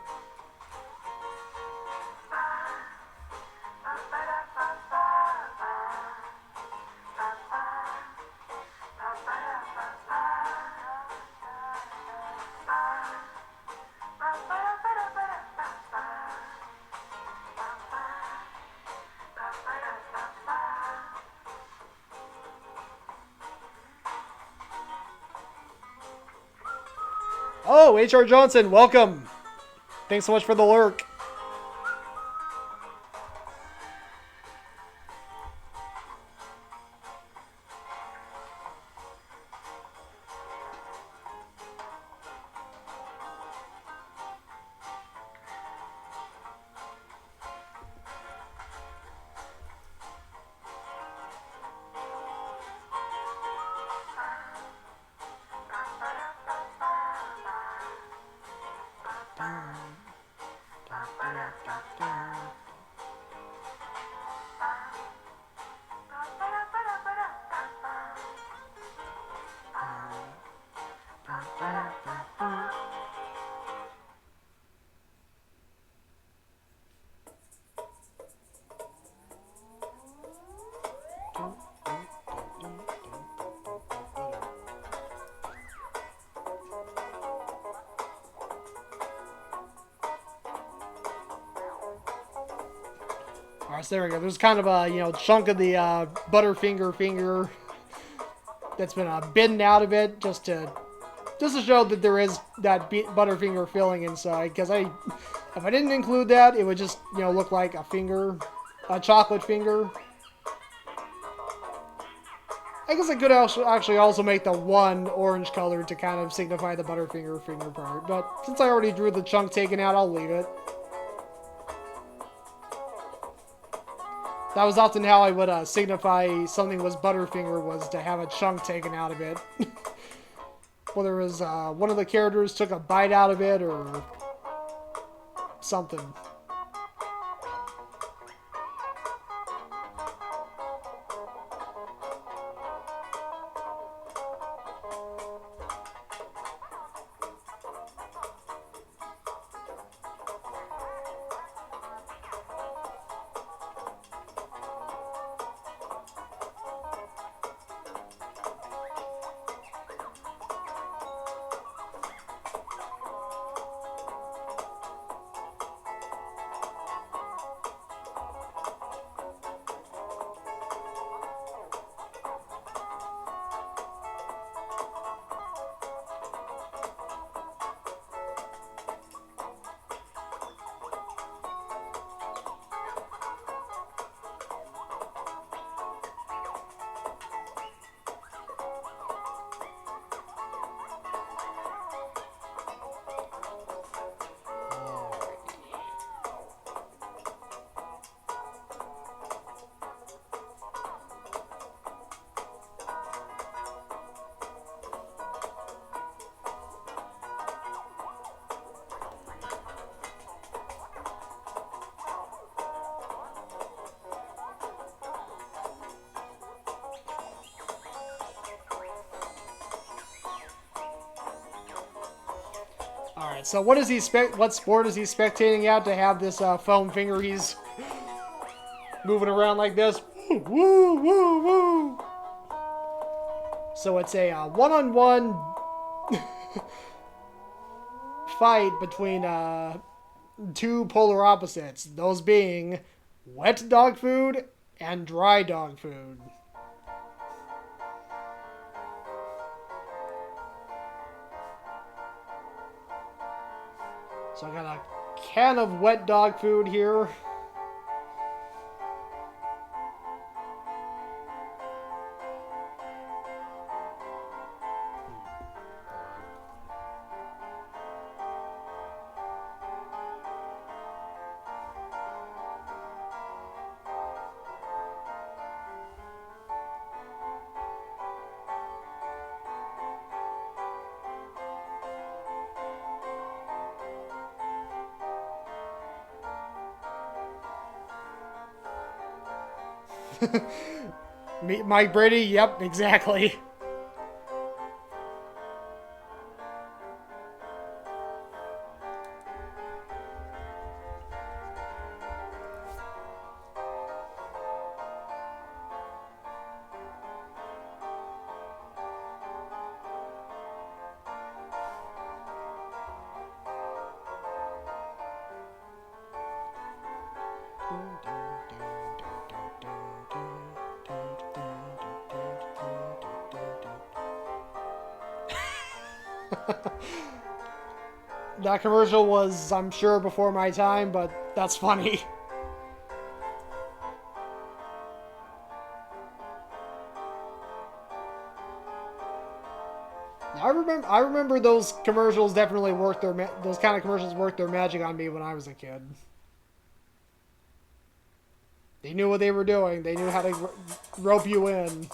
Oh, H.R. Johnson, welcome. Thanks so much for the lurk. Alright, so there we go. There's kind of a, chunk of the Butterfinger finger that's been bitten out of it just to show that there is that Butterfinger filling inside. Because if I didn't include that, it would just, look like a finger, a chocolate finger. I guess I could actually also make the one orange color to kind of signify the Butterfinger finger part. But since I already drew the chunk taken out, I'll leave it. That was often how I would signify something was Butterfinger, was to have a chunk taken out of it. Whether it was one of the characters took a bite out of it or something. Alright, so what sport is he spectating at to have this foam finger he's moving around like this? Woo, woo, woo, woo. So it's a one-on-one fight between two polar opposites, those being wet dog food and dry dog food. So I got a can of wet dog food here. Mike Brady, yep, exactly. That commercial was, I'm sure, before my time, but that's funny. I remember those commercials definitely worked those kind of commercials worked their magic on me when I was a kid. They knew what they were doing. They knew how to rope you in.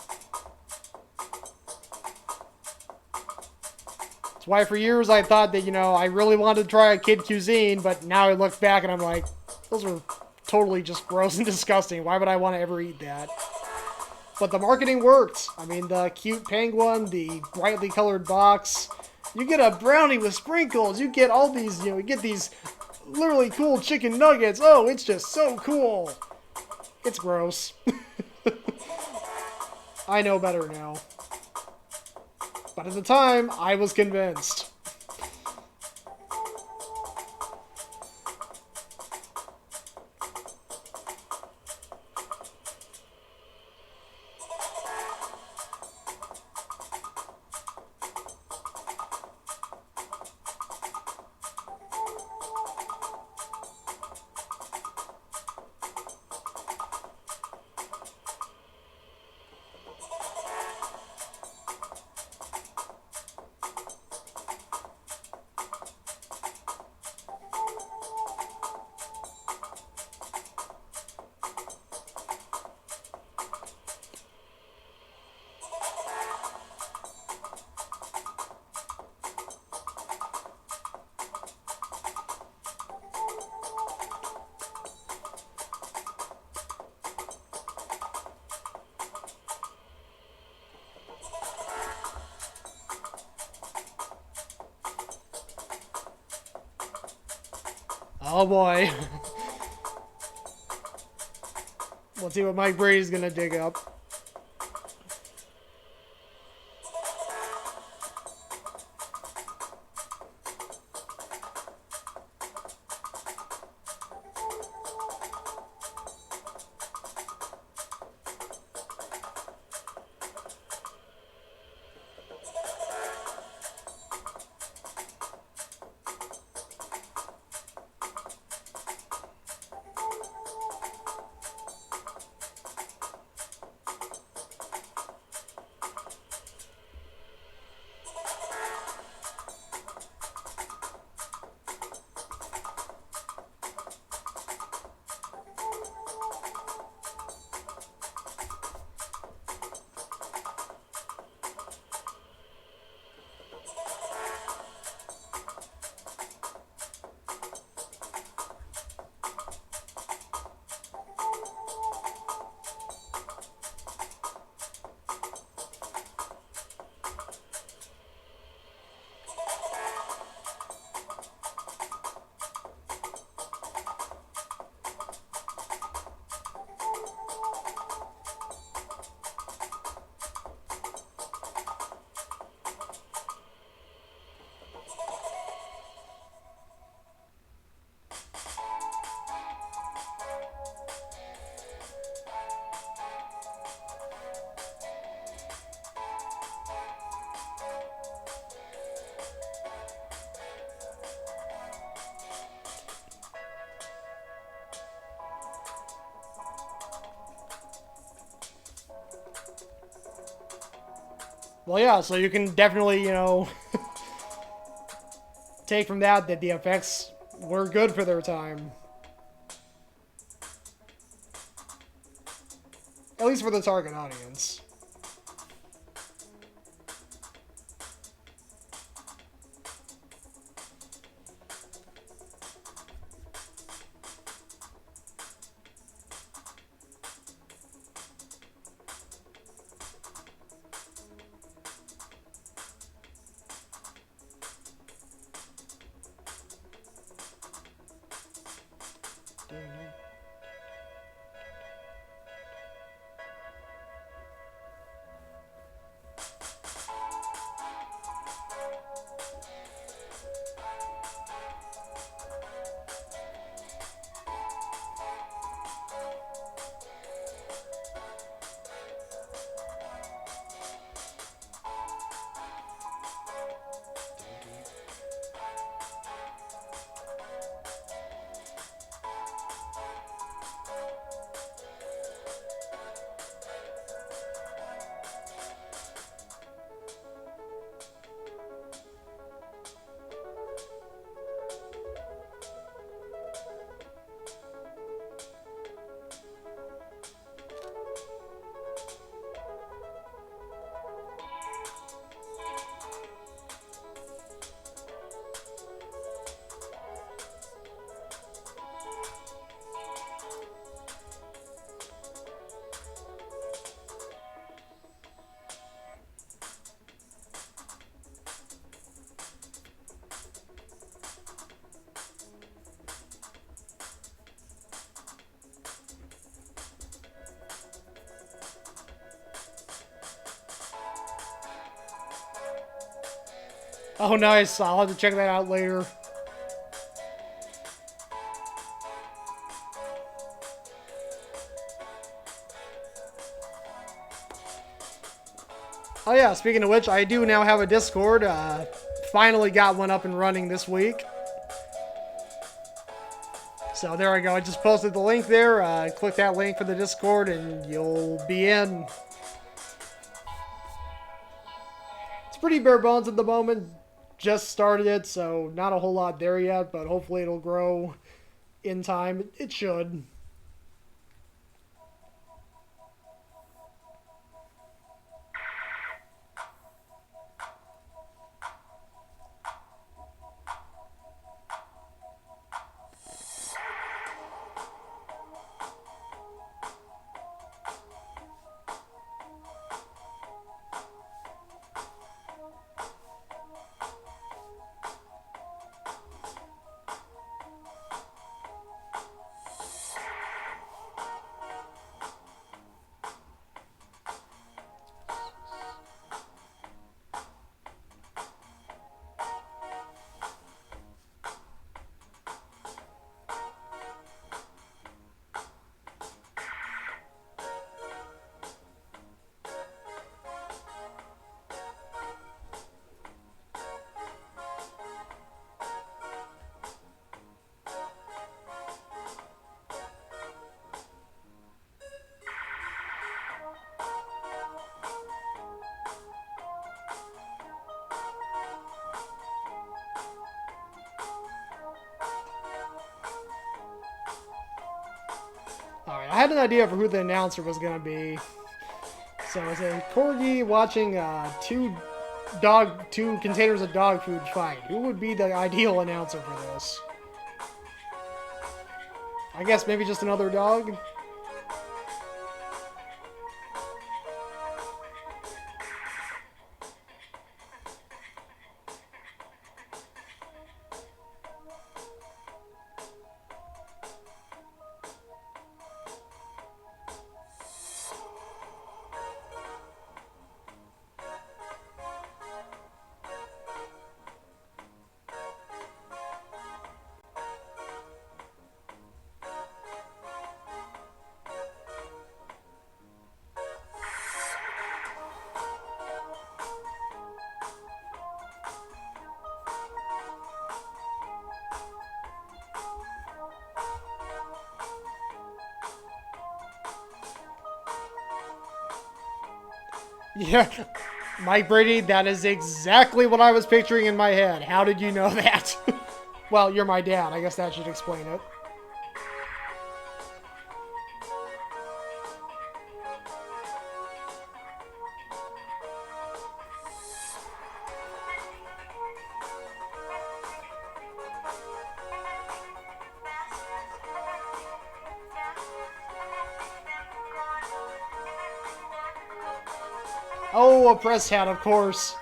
That's why for years I thought that, I really wanted to try a kid cuisine, but now I look back and I'm like, those are totally just gross and disgusting. Why would I want to ever eat that? But the marketing worked. I mean, the cute penguin, the brightly colored box. You get a brownie with sprinkles. You get all these, you get these literally cool chicken nuggets. Oh, it's just so cool. It's gross. I know better now. But at the time, I was convinced. Oh boy. Let's see what Mike Brady's gonna dig up. Well, yeah, so you can definitely, take from that the effects were good for their time. At least for the target audience. Oh, nice. I'll have to check that out later. Oh yeah, speaking of which, I do now have a Discord. Finally got one up and running this week. So there I go. I just posted the link there. Click that link for the Discord and you'll be in. It's pretty bare bones at the moment. Just started it, so not a whole lot there yet, but hopefully it'll grow in time. It should. Alright, I had an idea for who the announcer was going to be. So it's a corgi watching two containers of dog food fight. Who would be the ideal announcer for this? I guess maybe just another dog? Yeah, Mike Brady, that is exactly what I was picturing in my head. How did you know that? Well, you're my dad. I guess that should explain it. Oh, a press hat, of course.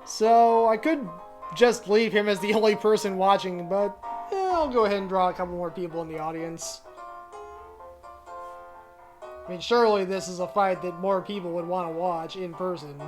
So, I could just leave him as the only person watching, but I'll go ahead and draw a couple more people in the audience. I mean, surely this is a fight that more people would want to watch in person.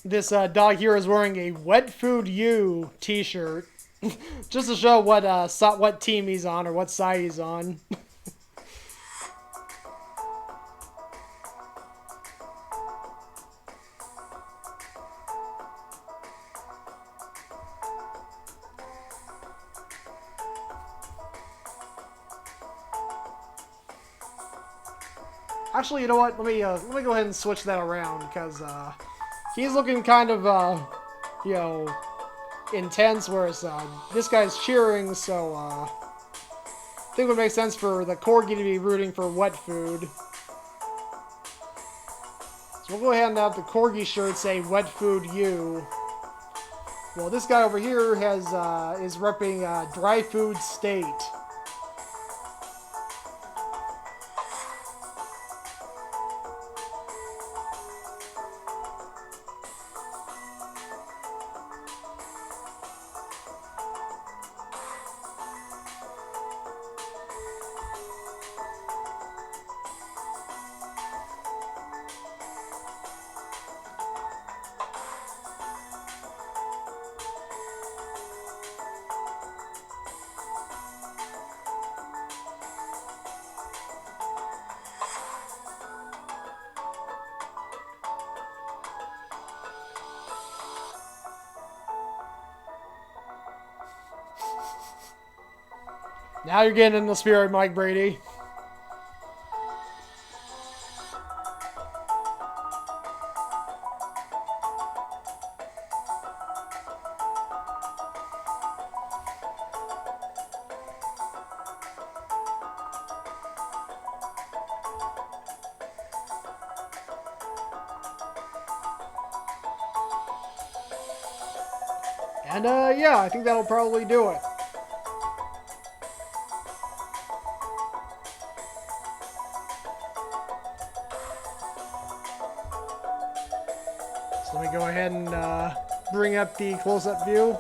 This dog here is wearing a Wet Food You t-shirt. Just to show what team he's on or what side he's on. Actually, you know what? Let me go ahead and switch that around because he's looking kind of you know, intense, whereas this guy's cheering. So I think it would make sense for the corgi to be rooting for Wet Food. So we'll go ahead and have the corgi shirt say Wet Food You. Well, this guy over here is repping Dry Food State. Now you're getting in the spirit, Mike Brady. And yeah, I think that'll probably do it. So let me go ahead and bring up the close-up view.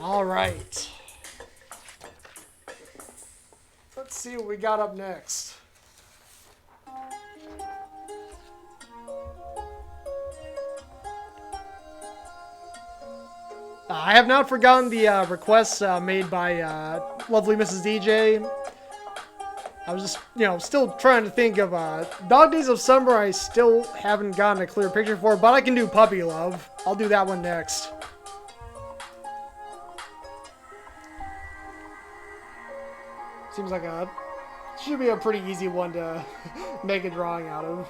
All right. Let's see what we got up next. I have not forgotten the requests made by lovely Mrs. DJ. I was just, still trying to think of Dog Days of Summer. I still haven't gotten a clear picture for, but I can do Puppy Love. I'll do that one next. Seems like should be a pretty easy one to make a drawing out of.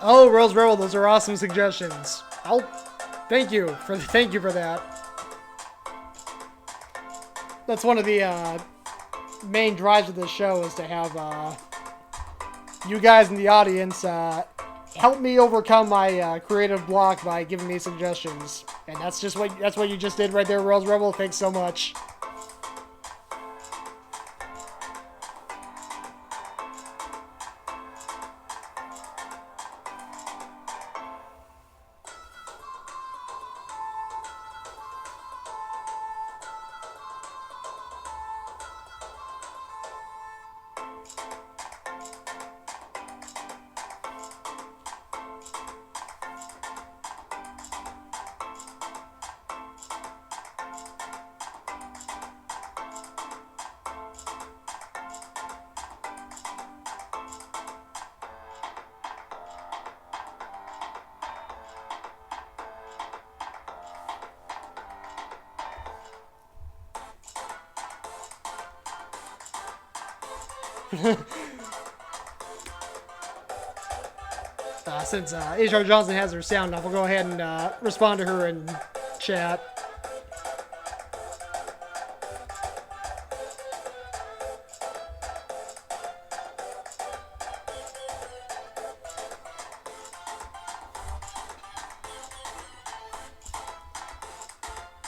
Oh, Rose Rebel, those are awesome suggestions. I'll thank you for that. That's one of the main drives of this show is to have you guys in the audience help me overcome my creative block by giving me suggestions, and that's what you just did right there, Rose Rebel. Thanks so much. Since H.R. Johnson has her sound off, we'll go ahead and respond to her in chat.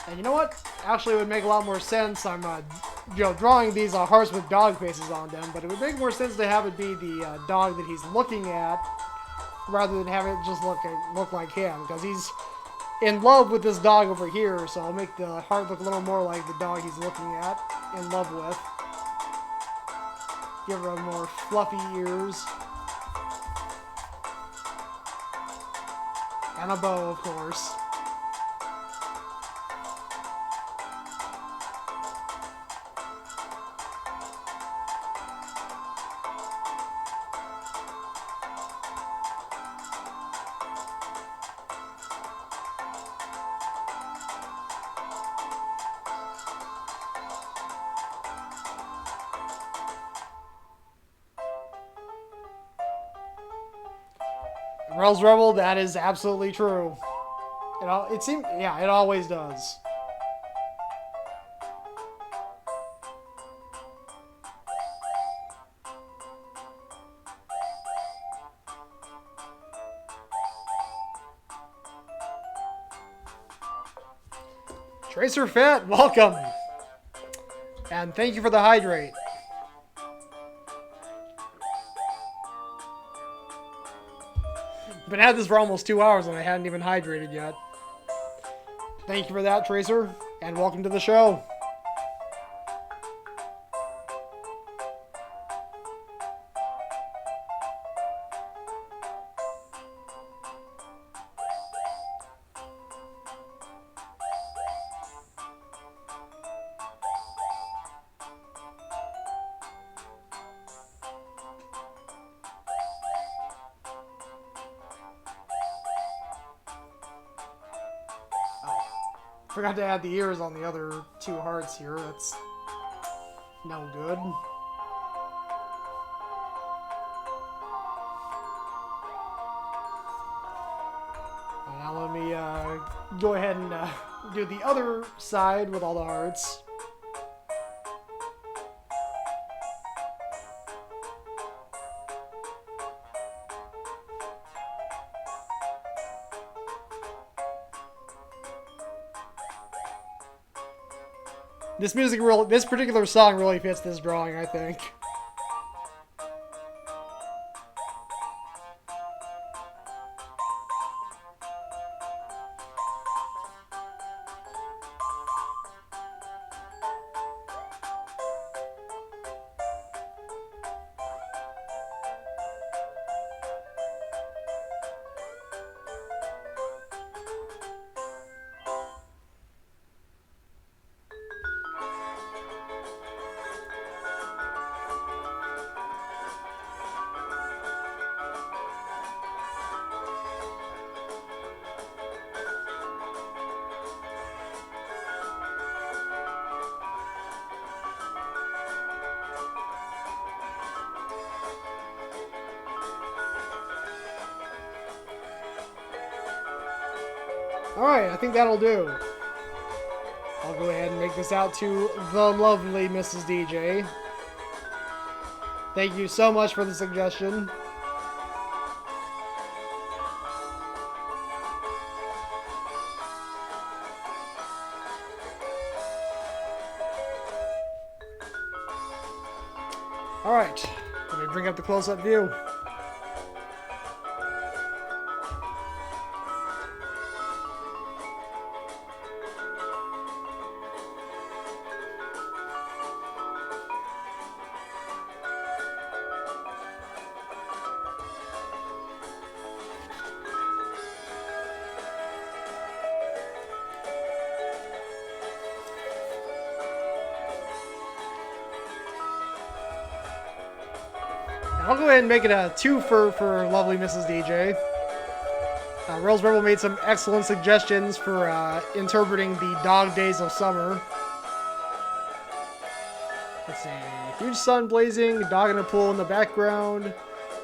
And you know what? Actually, it would make a lot more sense. I'm drawing these hearts with dog faces on them, but it would make more sense to have it be the dog that he's looking at, rather than have it just look like him, because he's in love with this dog over here, so I'll make the heart look a little more like the dog he's looking at, in love with. Give her more fluffy ears. And a bow, of course. Rose Rebel, that is absolutely true. It seems, yeah, it always does. Tracer Fett, welcome. And thank you for the hydrate. Been at this for almost 2 hours and I hadn't even hydrated yet. Thank you for that, Tracer, and welcome to the show. Forgot to add the ears on the other 2 hearts here. That's no good. And now let me go ahead and do the other side with all the hearts. This particular song really fits this drawing, I think. Alright, I think that'll do. I'll go ahead and make this out to the lovely Mrs. DJ. Thank you so much for the suggestion. Alright, let me bring up the close-up view. I'll go ahead and make it a twofer for lovely Mrs. DJ. Rose Rebel made some excellent suggestions for interpreting the dog days of summer. Let's see. Huge sun blazing, a dog in a pool in the background,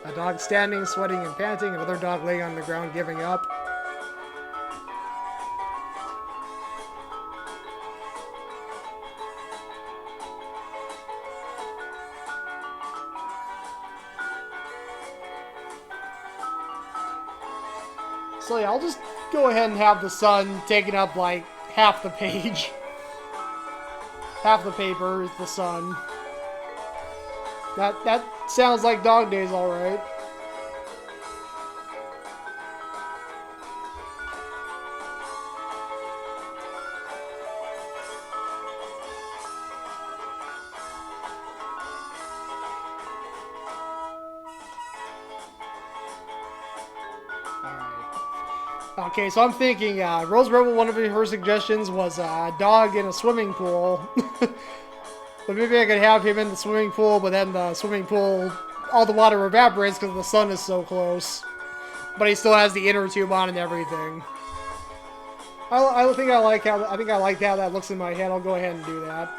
a dog standing, sweating, and panting, another dog laying on the ground giving up. So yeah, I'll just go ahead and have the sun taking up like half the page. Half the paper is the sun. That sounds like dog days, alright. Okay, so I'm thinking, Rose Rebel, one of her suggestions was a dog in a swimming pool. But maybe I could have him in the swimming pool, but then the swimming pool, all the water evaporates because the sun is so close. But he still has the inner tube on and everything. I think I like how that looks in my head. I'll go ahead and do that.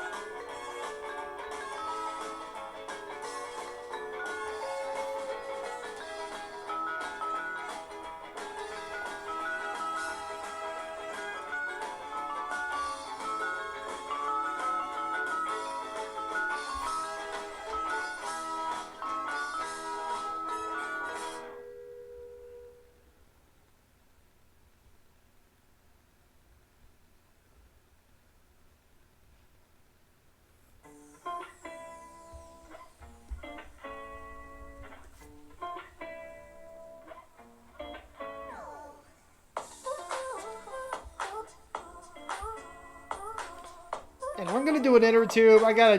And if I'm gonna do an inner tube, I gotta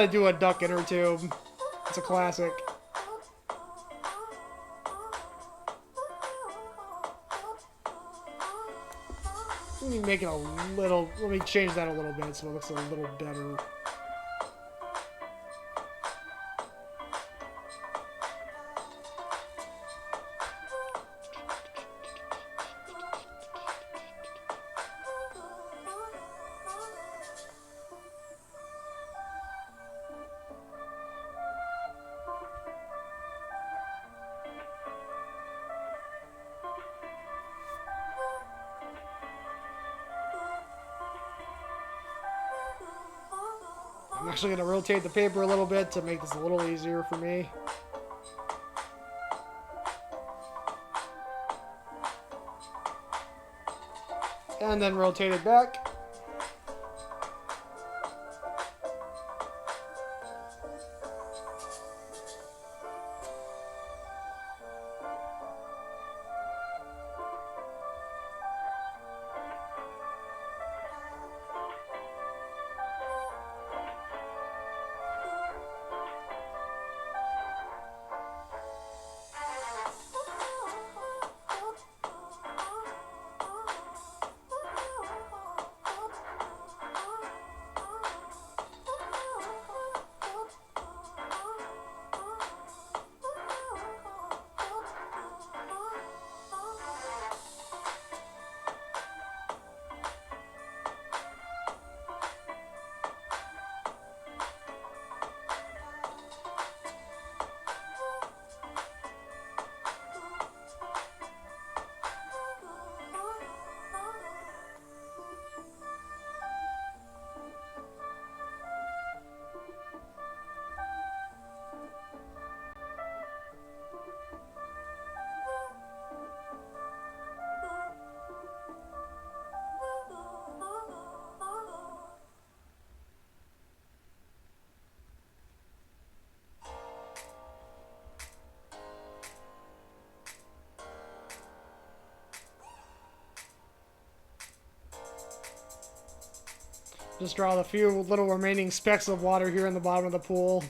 do a duck inner tube. It's a classic. Let me make it a little, let me change that a little bit so it looks a little better. I'm actually going to rotate the paper a little bit to make this a little easier for me. And then rotate it back. Just draw the few little remaining specks of water here in the bottom of the pool.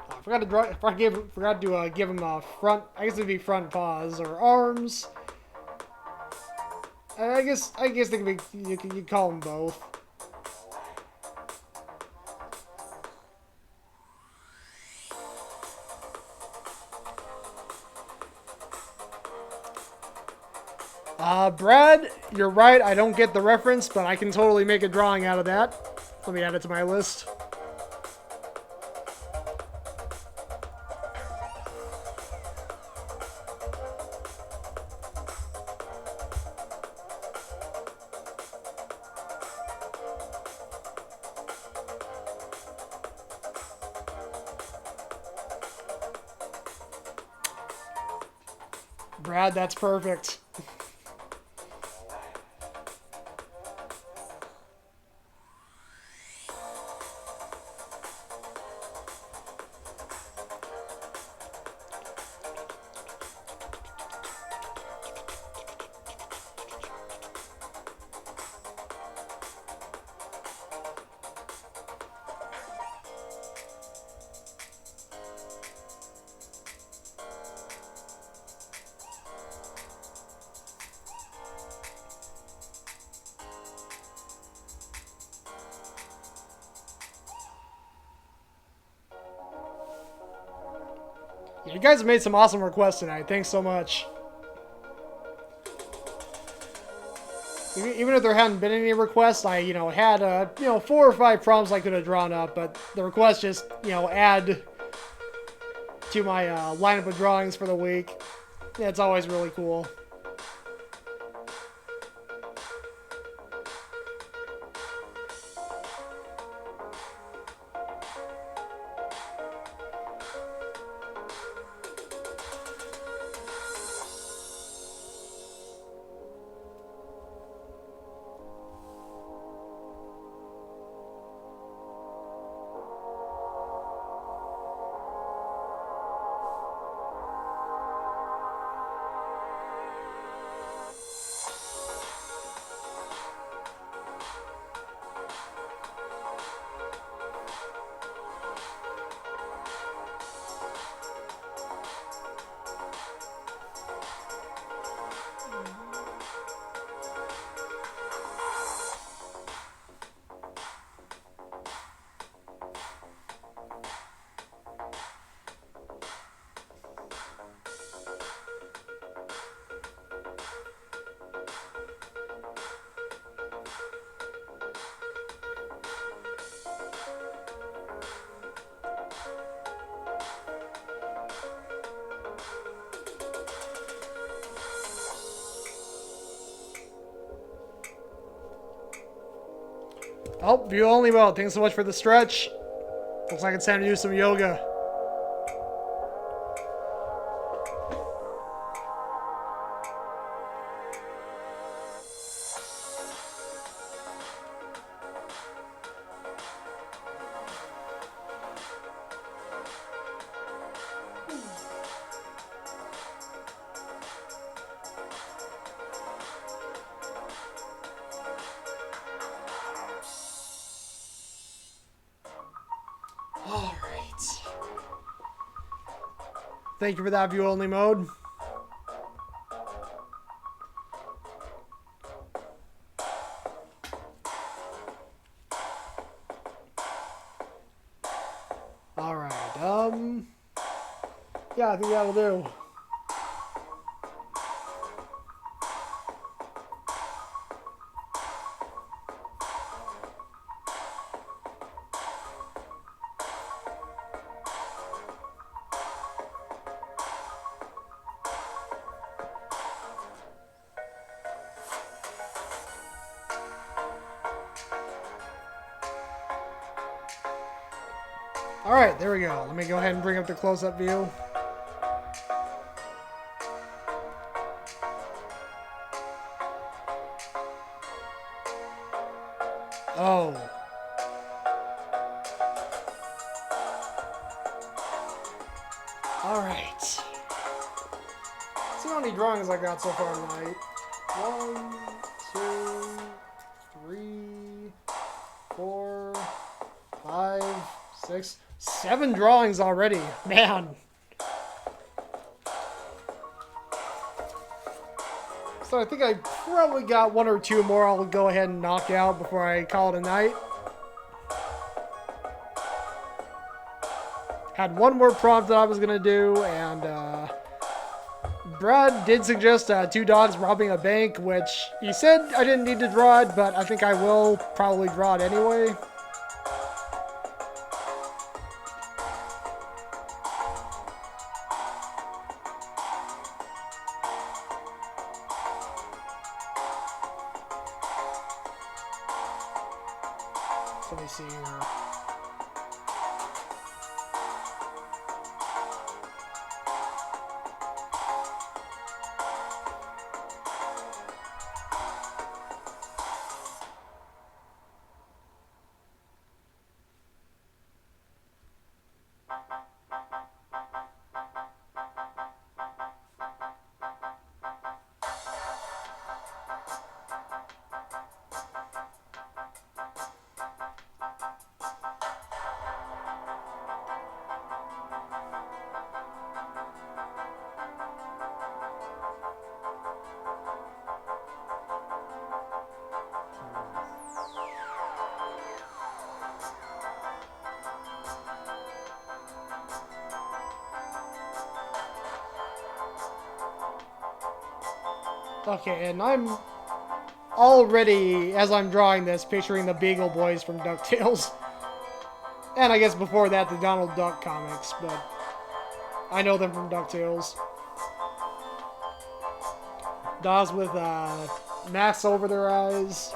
I forgot to draw. Forgot to give him a front. I guess it'd be front paws or arms. I guess they could be. You could call them both. Brad, you're right. I don't get the reference, but I can totally make a drawing out of that. Let me add it to my list. Brad, that's perfect. You guys made some awesome requests tonight. Thanks so much. Even if there hadn't been any requests, I, had, 4 or 5 prompts I could have drawn up, but the requests just, add to my lineup of drawings for the week. Yeah, it's always really cool. Oh, view only mode. Thanks so much for the stretch. Looks like it's time to do some yoga. Thank you for that view only mode. Alright, yeah, I think that'll do. Alright, there we go. Let me go ahead and bring up the close-up view. Oh. Alright. See how many drawings I got so far tonight. 1, 2, 3, 4, 5, 6, 7 drawings already. Man. So I think I probably got 1 or 2 more I'll go ahead and knock out before I call it a night. Had 1 more prompt that I was going to do, and Brad did suggest 2 dogs robbing a bank, which he said I didn't need to draw it, but I think I will probably draw it anyway. So let me see here. Okay, and I'm already, as I'm drawing this, picturing the Beagle Boys from DuckTales. And I guess before that, the Donald Duck comics, but I know them from DuckTales. Dogs with masks over their eyes.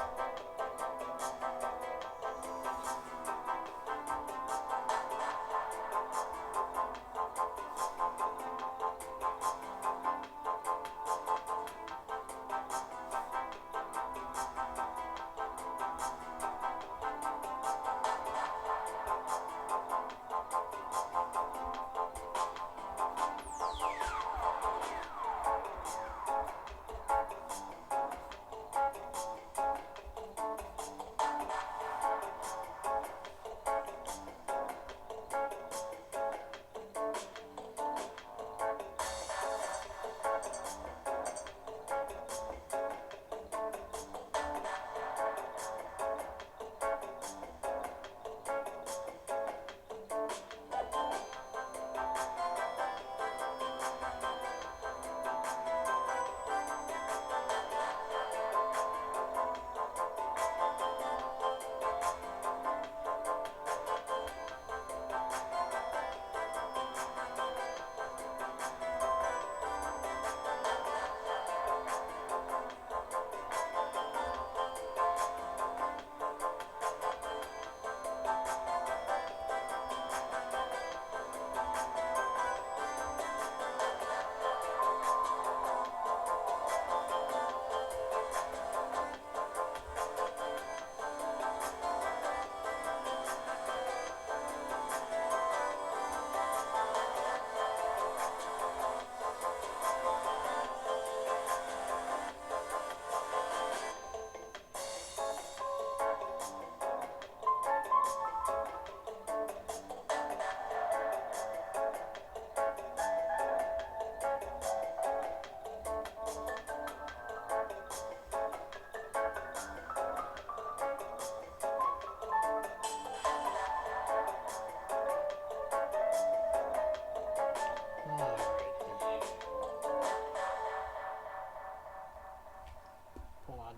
Hold on.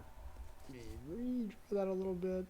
Let me redraw that a little bit.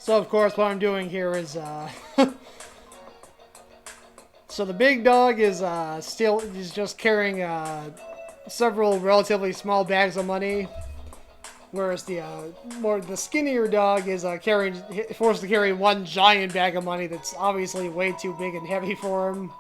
So of course what I'm doing here is so the big dog is still is just carrying several relatively small bags of money, whereas the skinnier dog is forced to carry one giant bag of money that's obviously way too big and heavy for him.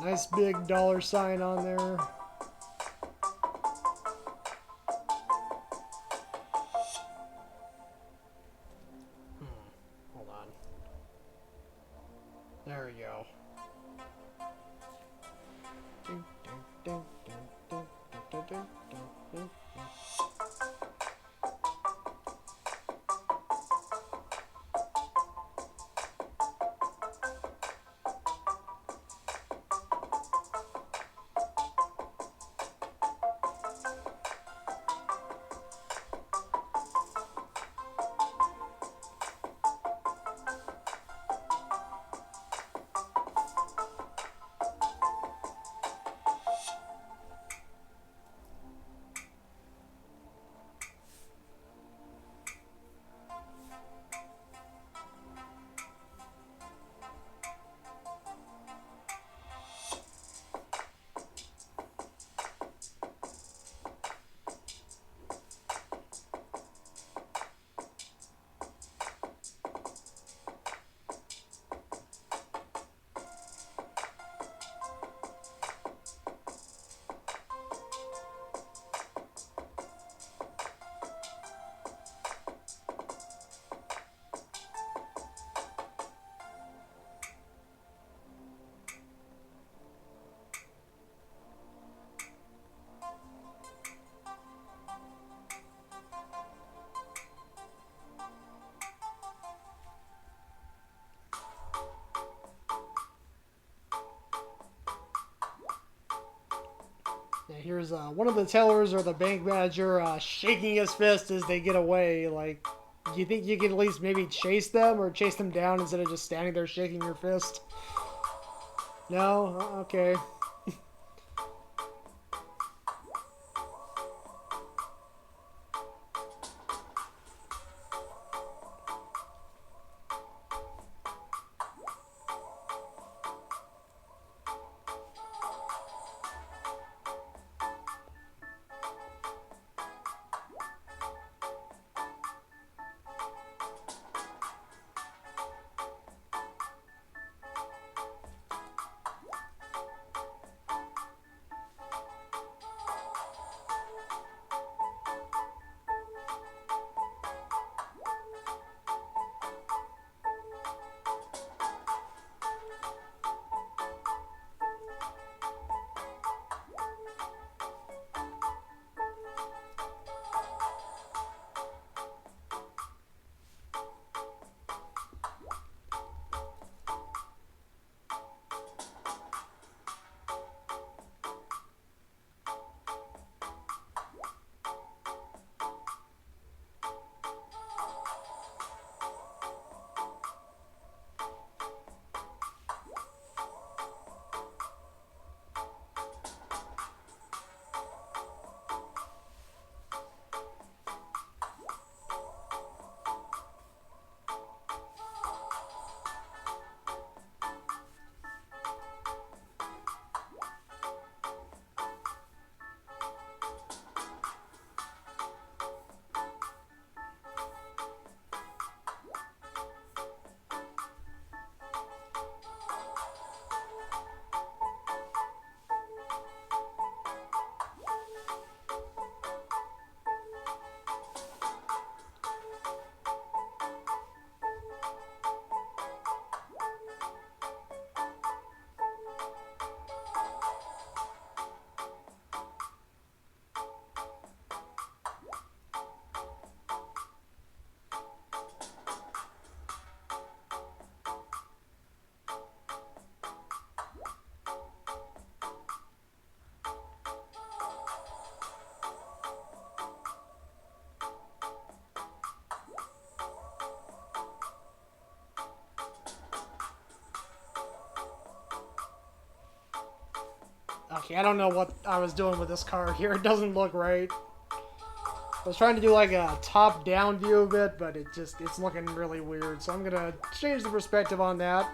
Nice big dollar sign on there. Hold on. There we go. Yeah, here's one of the tellers or the bank manager shaking his fist as they get away. Like, do you think you could at least maybe chase them or chase them down instead of just standing there shaking your fist? No? Okay. Okay, I don't know what I was doing with this car here. It doesn't look right. I was trying to do like a top-down view of it, but it's looking really weird. So I'm gonna change the perspective on that.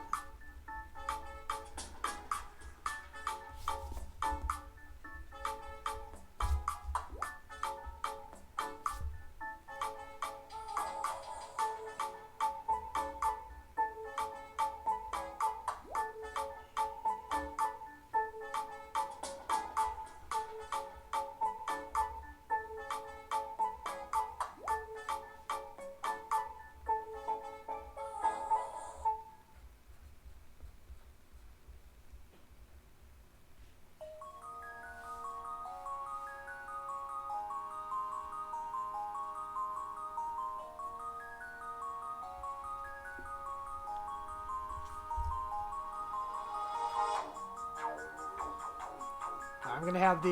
I'm gonna have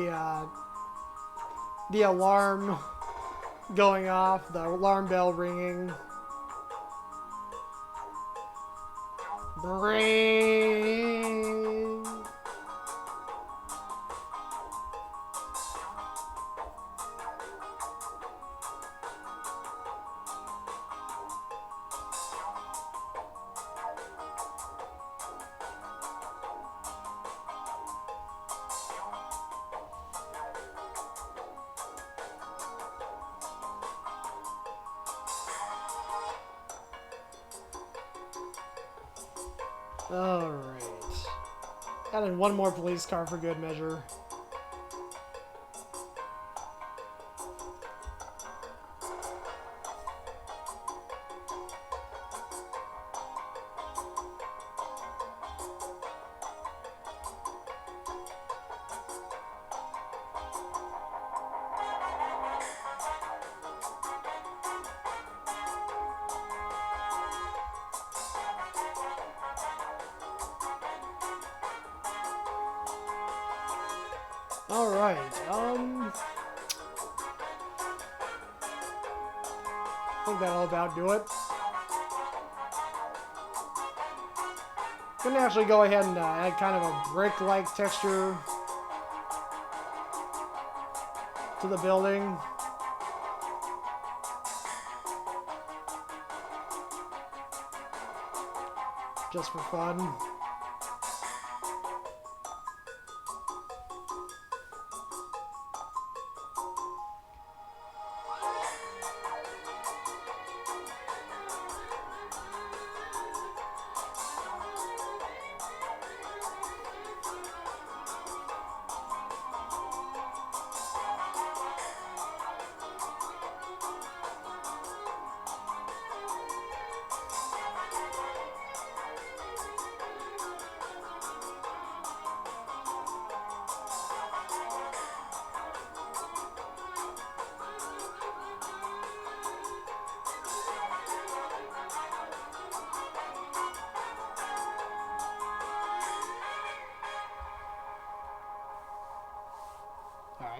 the alarm going off, the alarm bell ringing. Bring. Alright. Added one more police car for good measure. Alright, I think that'll about do it. I'm gonna actually go ahead and add kind of a brick-like texture to the building. Just for fun.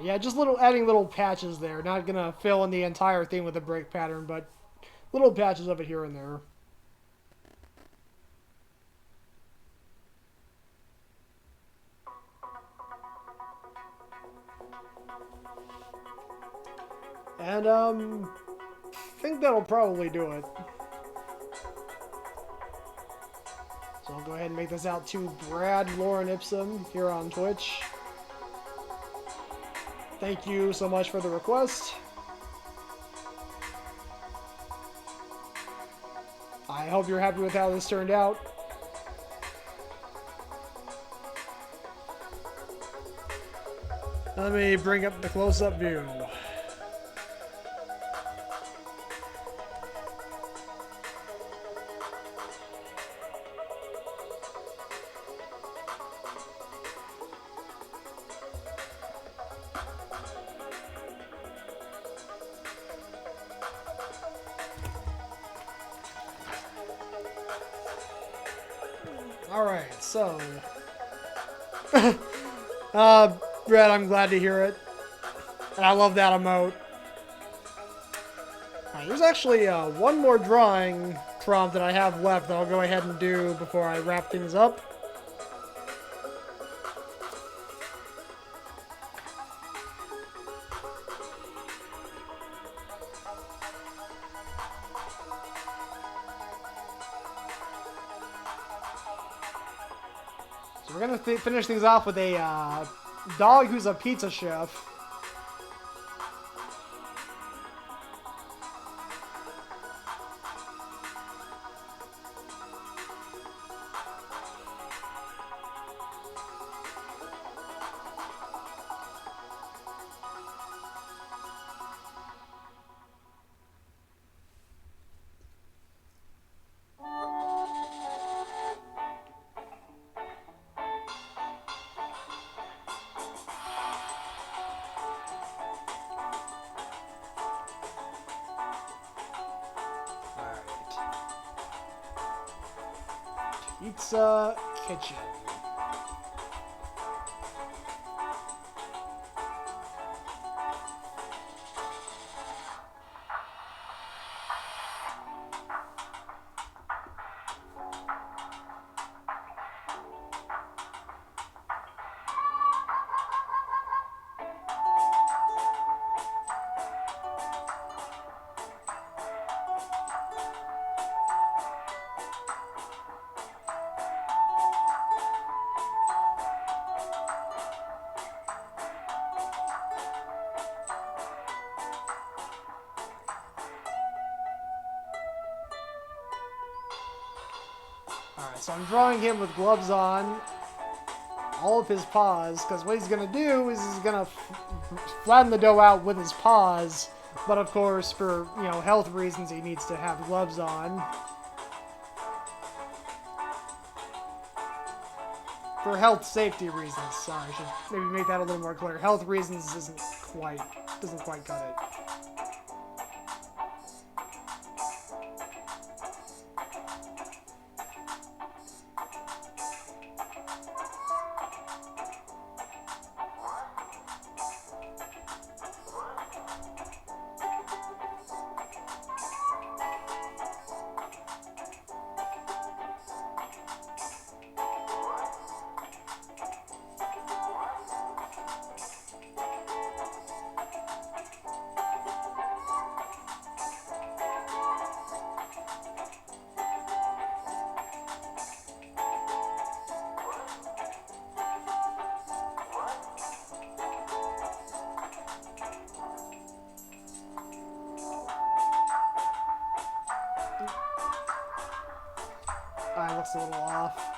Yeah, just adding little patches there. Not gonna fill in the entire thing with a break pattern, but little patches of it here and there. And I think that'll probably do it. So I'll go ahead and make this out to Brad Lauren Ipsum here on Twitch. Thank you so much for the request. I hope you're happy with how this turned out. Let me bring up the close-up view. Alright, so... Brad, I'm glad to hear it. And I love that emote. Alright, there's actually one more drawing prompt that I have left that I'll go ahead and do before I wrap things up. we're gonna finish things off with a dog who's a pizza chef. Pizza kitchen. Alright, so I'm drawing him with gloves on, all of his paws, because what he's going to do is he's going to flatten the dough out with his paws, but of course, for, you know, health reasons, he needs to have gloves on. For health safety reasons, sorry, I should maybe make that a little more clear. Health reasons doesn't quite cut it. Looks a little off.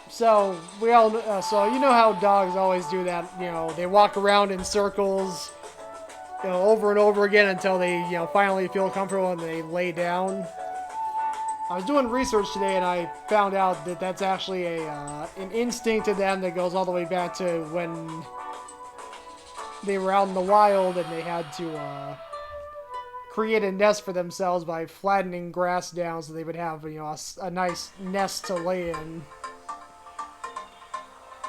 So we all, so you know how dogs always do that. You know, they walk around in circles, you know, over and over again until they, you know, finally feel comfortable and they lay down. I was doing research today and I found out that that's actually an instinct of them that goes all the way back to when they were out in the wild and they had to create a nest for themselves by flattening grass down so they would have, you know, a nice nest to lay in.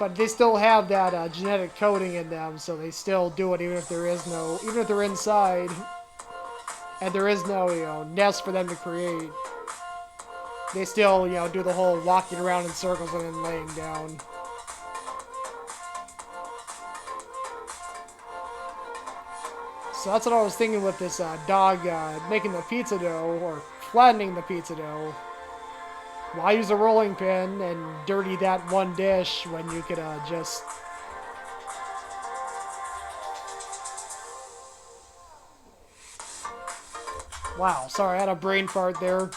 But they still have that genetic coding in them, so they still do it even if there is no, even if they're inside, and there is no, you know, nest for them to create. They still, you know, do the whole walking around in circles and then laying down. So that's what I was thinking with this dog making the pizza dough, or flattening the pizza dough. Why use a rolling pin and dirty that one dish when you could just... Wow, sorry, I had a brain fart there.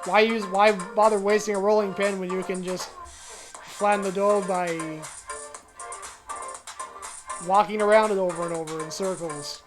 Why bother wasting a rolling pin when you can just flatten the dough by walking around it over and over in circles?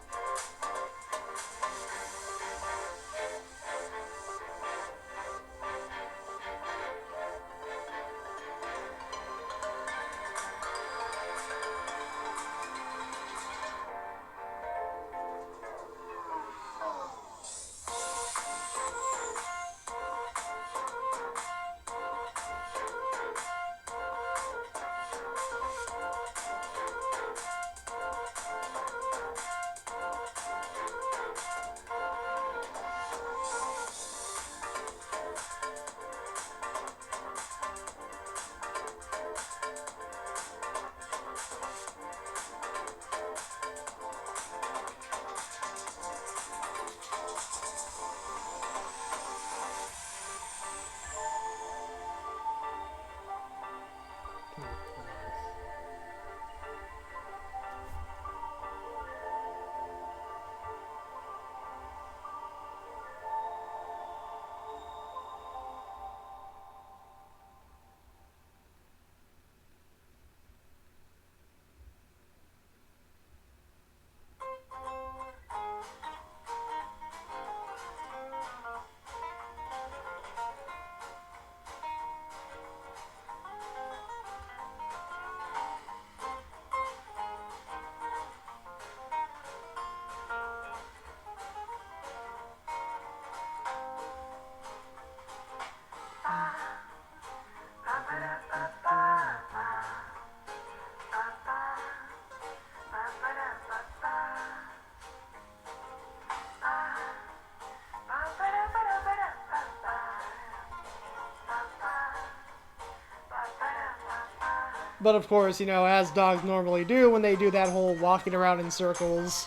But of course, you know, as dogs normally do when they do that whole walking around in circles,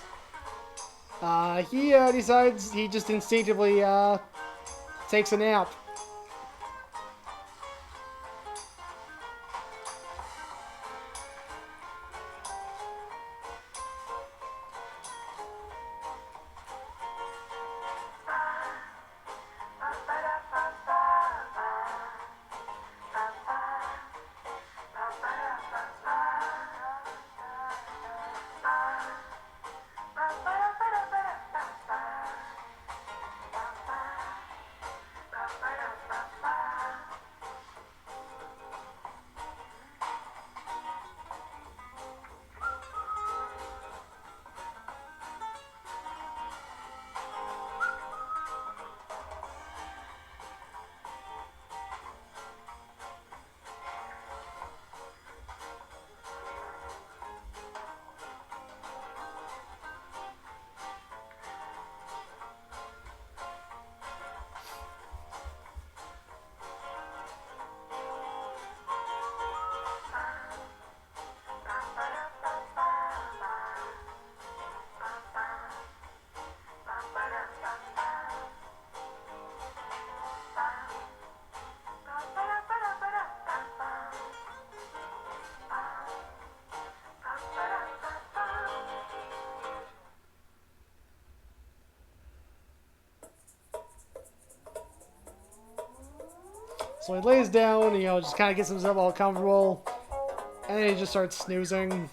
he decides he just instinctively takes a nap. So he lays down, you know, just kind of gets himself all comfortable, and then he just starts snoozing.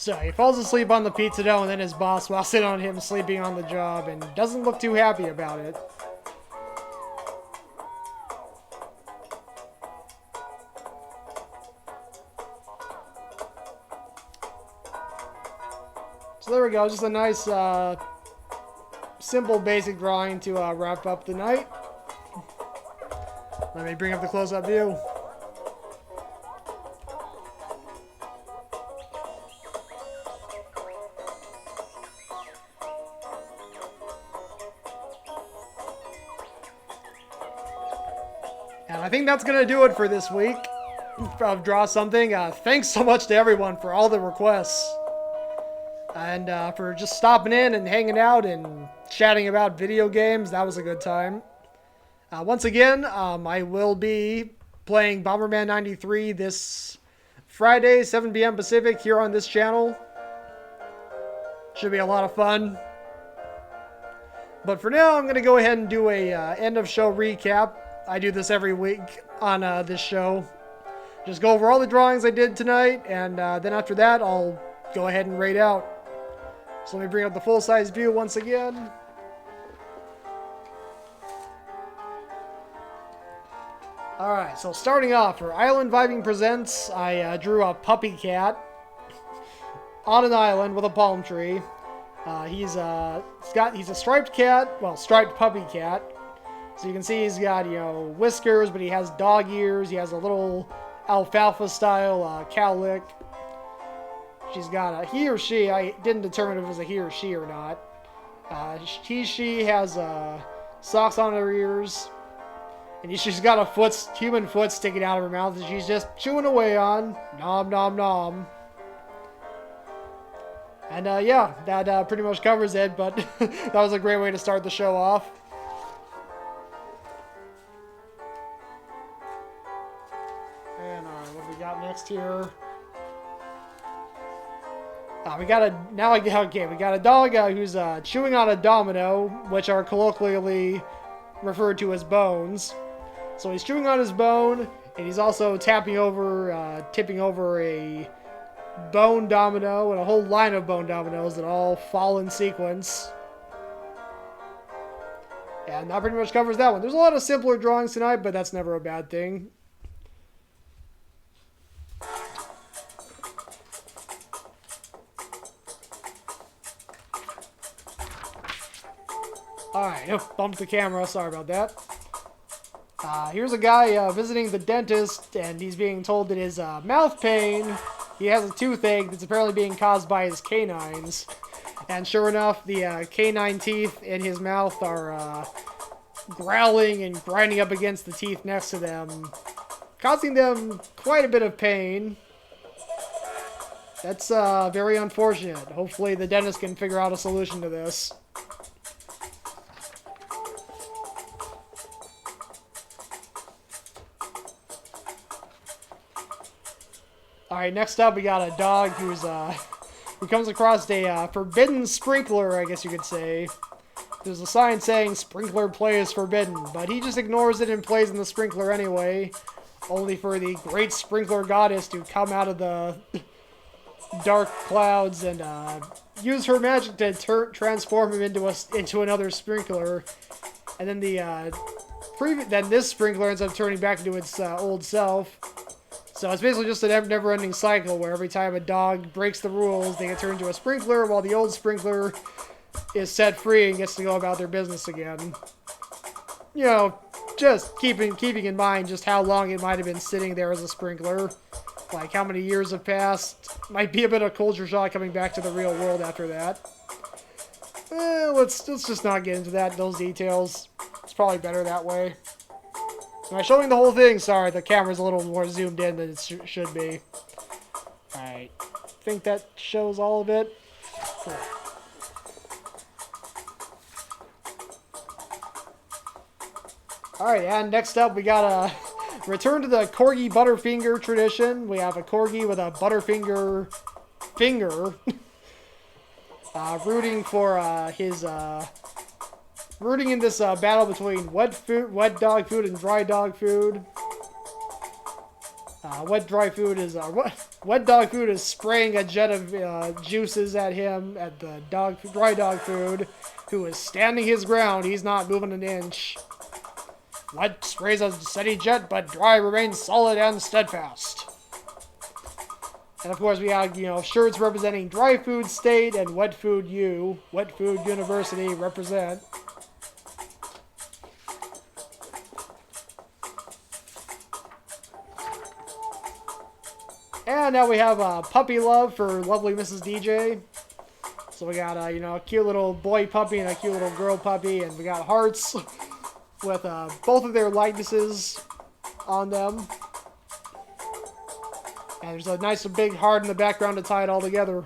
So he falls asleep on the pizza dough, and then his boss walks in on him sleeping on the job and doesn't look too happy about it. So there we go, just a nice, simple, basic drawing to wrap up the night. Let me bring up the close-up view. And I think that's going to do it for this week of Draw Something. Thanks so much to everyone for all the requests. And for just stopping in and hanging out and chatting about video games. That was a good time. Once again, I will be playing Bomberman 93 this Friday, 7 p.m. Pacific, here on this channel. Should be a lot of fun. But for now, I'm going to go ahead and do a end-of-show recap. I do this every week on this show. Just go over all the drawings I did tonight, and then after that, I'll go ahead and rate out. So let me bring up the full-size view once again. Alright, so starting off, for Island Vibing Presents, I drew a puppy cat. on an island with a palm tree. He's a striped cat, well, striped puppy cat. So you can see he's got, you know, whiskers, but he has dog ears. He has a little alfalfa-style cowlick. She's got a he or she. I didn't determine if it was a he or she or not. She has socks on her ears. And she's got a human foot sticking out of her mouth that she's just chewing away on. Nom, nom, nom. And yeah, that pretty much covers it, but that was a great way to start the show off. And what do we got next here? We got a dog who's chewing on a domino, which are colloquially referred to as bones. So he's chewing on his bone, and he's also tipping over a bone domino and a whole line of bone dominoes that all fall in sequence. And that pretty much covers that one. There's a lot of simpler drawings tonight, but that's never a bad thing. Alright, bumped the camera, sorry about that. Here's a guy visiting the dentist, and he's being told that his mouth pain, he has a toothache that's apparently being caused by his canines. And sure enough, the canine teeth in his mouth are growling and grinding up against the teeth next to them, causing them quite a bit of pain. That's very unfortunate. Hopefully the dentist can figure out a solution to this. Alright, next up we got a dog who comes across a forbidden sprinkler, I guess you could say. There's a sign saying sprinkler play is forbidden, but he just ignores it and plays in the sprinkler anyway, only for the great sprinkler goddess to come out of the dark clouds and use her magic to transform him into another sprinkler. And then this sprinkler ends up turning back into its old self. So it's basically just a never-ending cycle where every time a dog breaks the rules, they get turned into a sprinkler, while the old sprinkler is set free and gets to go about their business again. You know, just keeping in mind just how long it might have been sitting there as a sprinkler. Like, how many years have passed. Might be a bit of culture shock coming back to the real world after that. Let's just not get into those details. It's probably better that way. Am I showing the whole thing? Sorry, the camera's a little more zoomed in than it should be. Alright. I think that shows all of it. Cool. Alright, and next up we got a return to the Corgi Butterfinger tradition. We have a Corgi with a Butterfinger finger. Rooting for rooting in this battle between wet dog food and dry dog food. Wet dog food is spraying a jet of juices at him, at the dry dog food, who is standing his ground. He's not moving an inch. Wet sprays a steady jet, but dry remains solid and steadfast. And of course we have, shirts representing Dry Food State and Wet Food U. Wet Food University represent. And now we have puppy love for lovely Mrs. DJ. So we got a cute little boy puppy and a cute little girl puppy, and we got hearts with both of their likenesses on them. And there's a nice big heart in the background to tie it all together.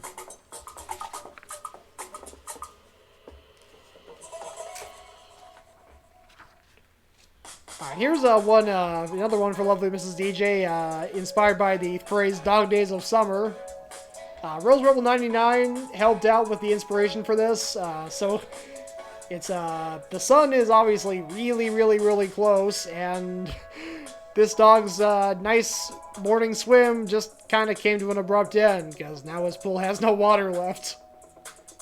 Alright, here's another one for lovely Mrs. DJ, inspired by the phrase Dog Days of Summer. Rose Rebel 99 helped out with the inspiration for this, so it's the sun is obviously really, really, really close, and this dog's nice morning swim just kind of came to an abrupt end, because now his pool has no water left.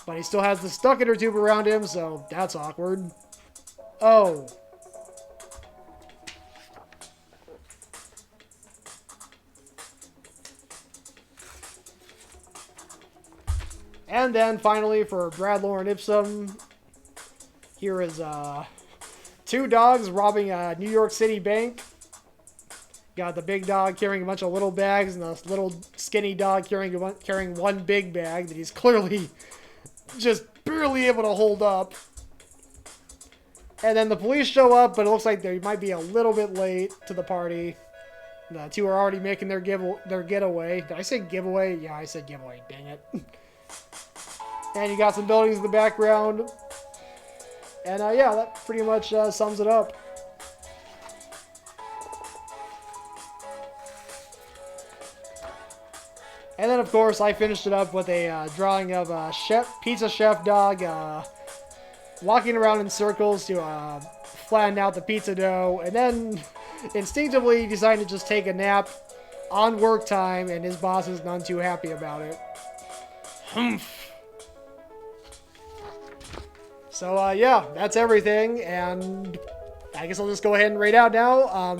But he still has the stuck-inner tube around him, so that's awkward. Oh. And then finally for Brad Lauren Ipsum, here is two dogs robbing a New York City bank. Got the big dog carrying a bunch of little bags, and the little skinny dog carrying one big bag that he's clearly just barely able to hold up. And then the police show up, but it looks like they might be a little bit late to the party. The two are already making their getaway. Did I say giveaway? Yeah, I said giveaway. Dang it. And you got some buildings in the background. And yeah, that pretty much sums it up. And then, of course, I finished it up with a drawing of a pizza chef dog walking around in circles to flatten out the pizza dough. And then instinctively decided to just take a nap on work time, and his boss is none too happy about it. Humph. So, yeah, that's everything, and I guess I'll just go ahead and rate out now.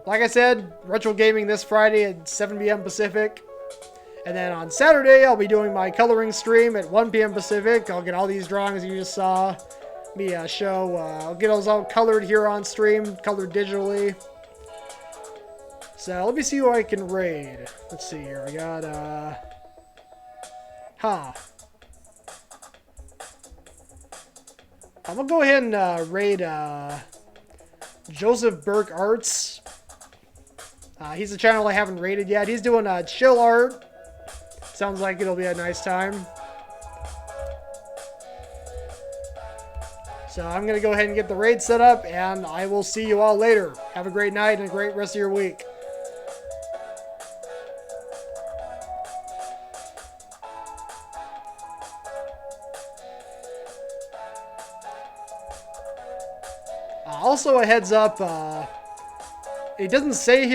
Like I said, retro gaming this Friday at 7 p.m. Pacific. And then on Saturday, I'll be doing my coloring stream at 1 p.m. Pacific. I'll get all these drawings you just saw me show. I'll get those all colored here on stream, colored digitally. So let me see who I can raid. Let's see here. I got, I'm gonna go ahead and raid Joseph Burke Arts. He's a channel I haven't raided yet. He's doing chill art. Sounds like it'll be a nice time. So I'm gonna go ahead and get the raid set up, and I will see you all later. Have a great night and a great rest of your week. Also, a heads up, it doesn't say it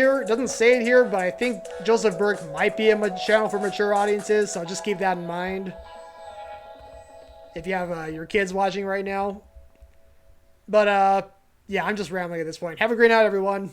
here, but I think Joseph Burke might be a channel for mature audiences, so just keep that in mind if you have your kids watching right now. But, yeah, I'm just rambling at this point. Have a great night, everyone.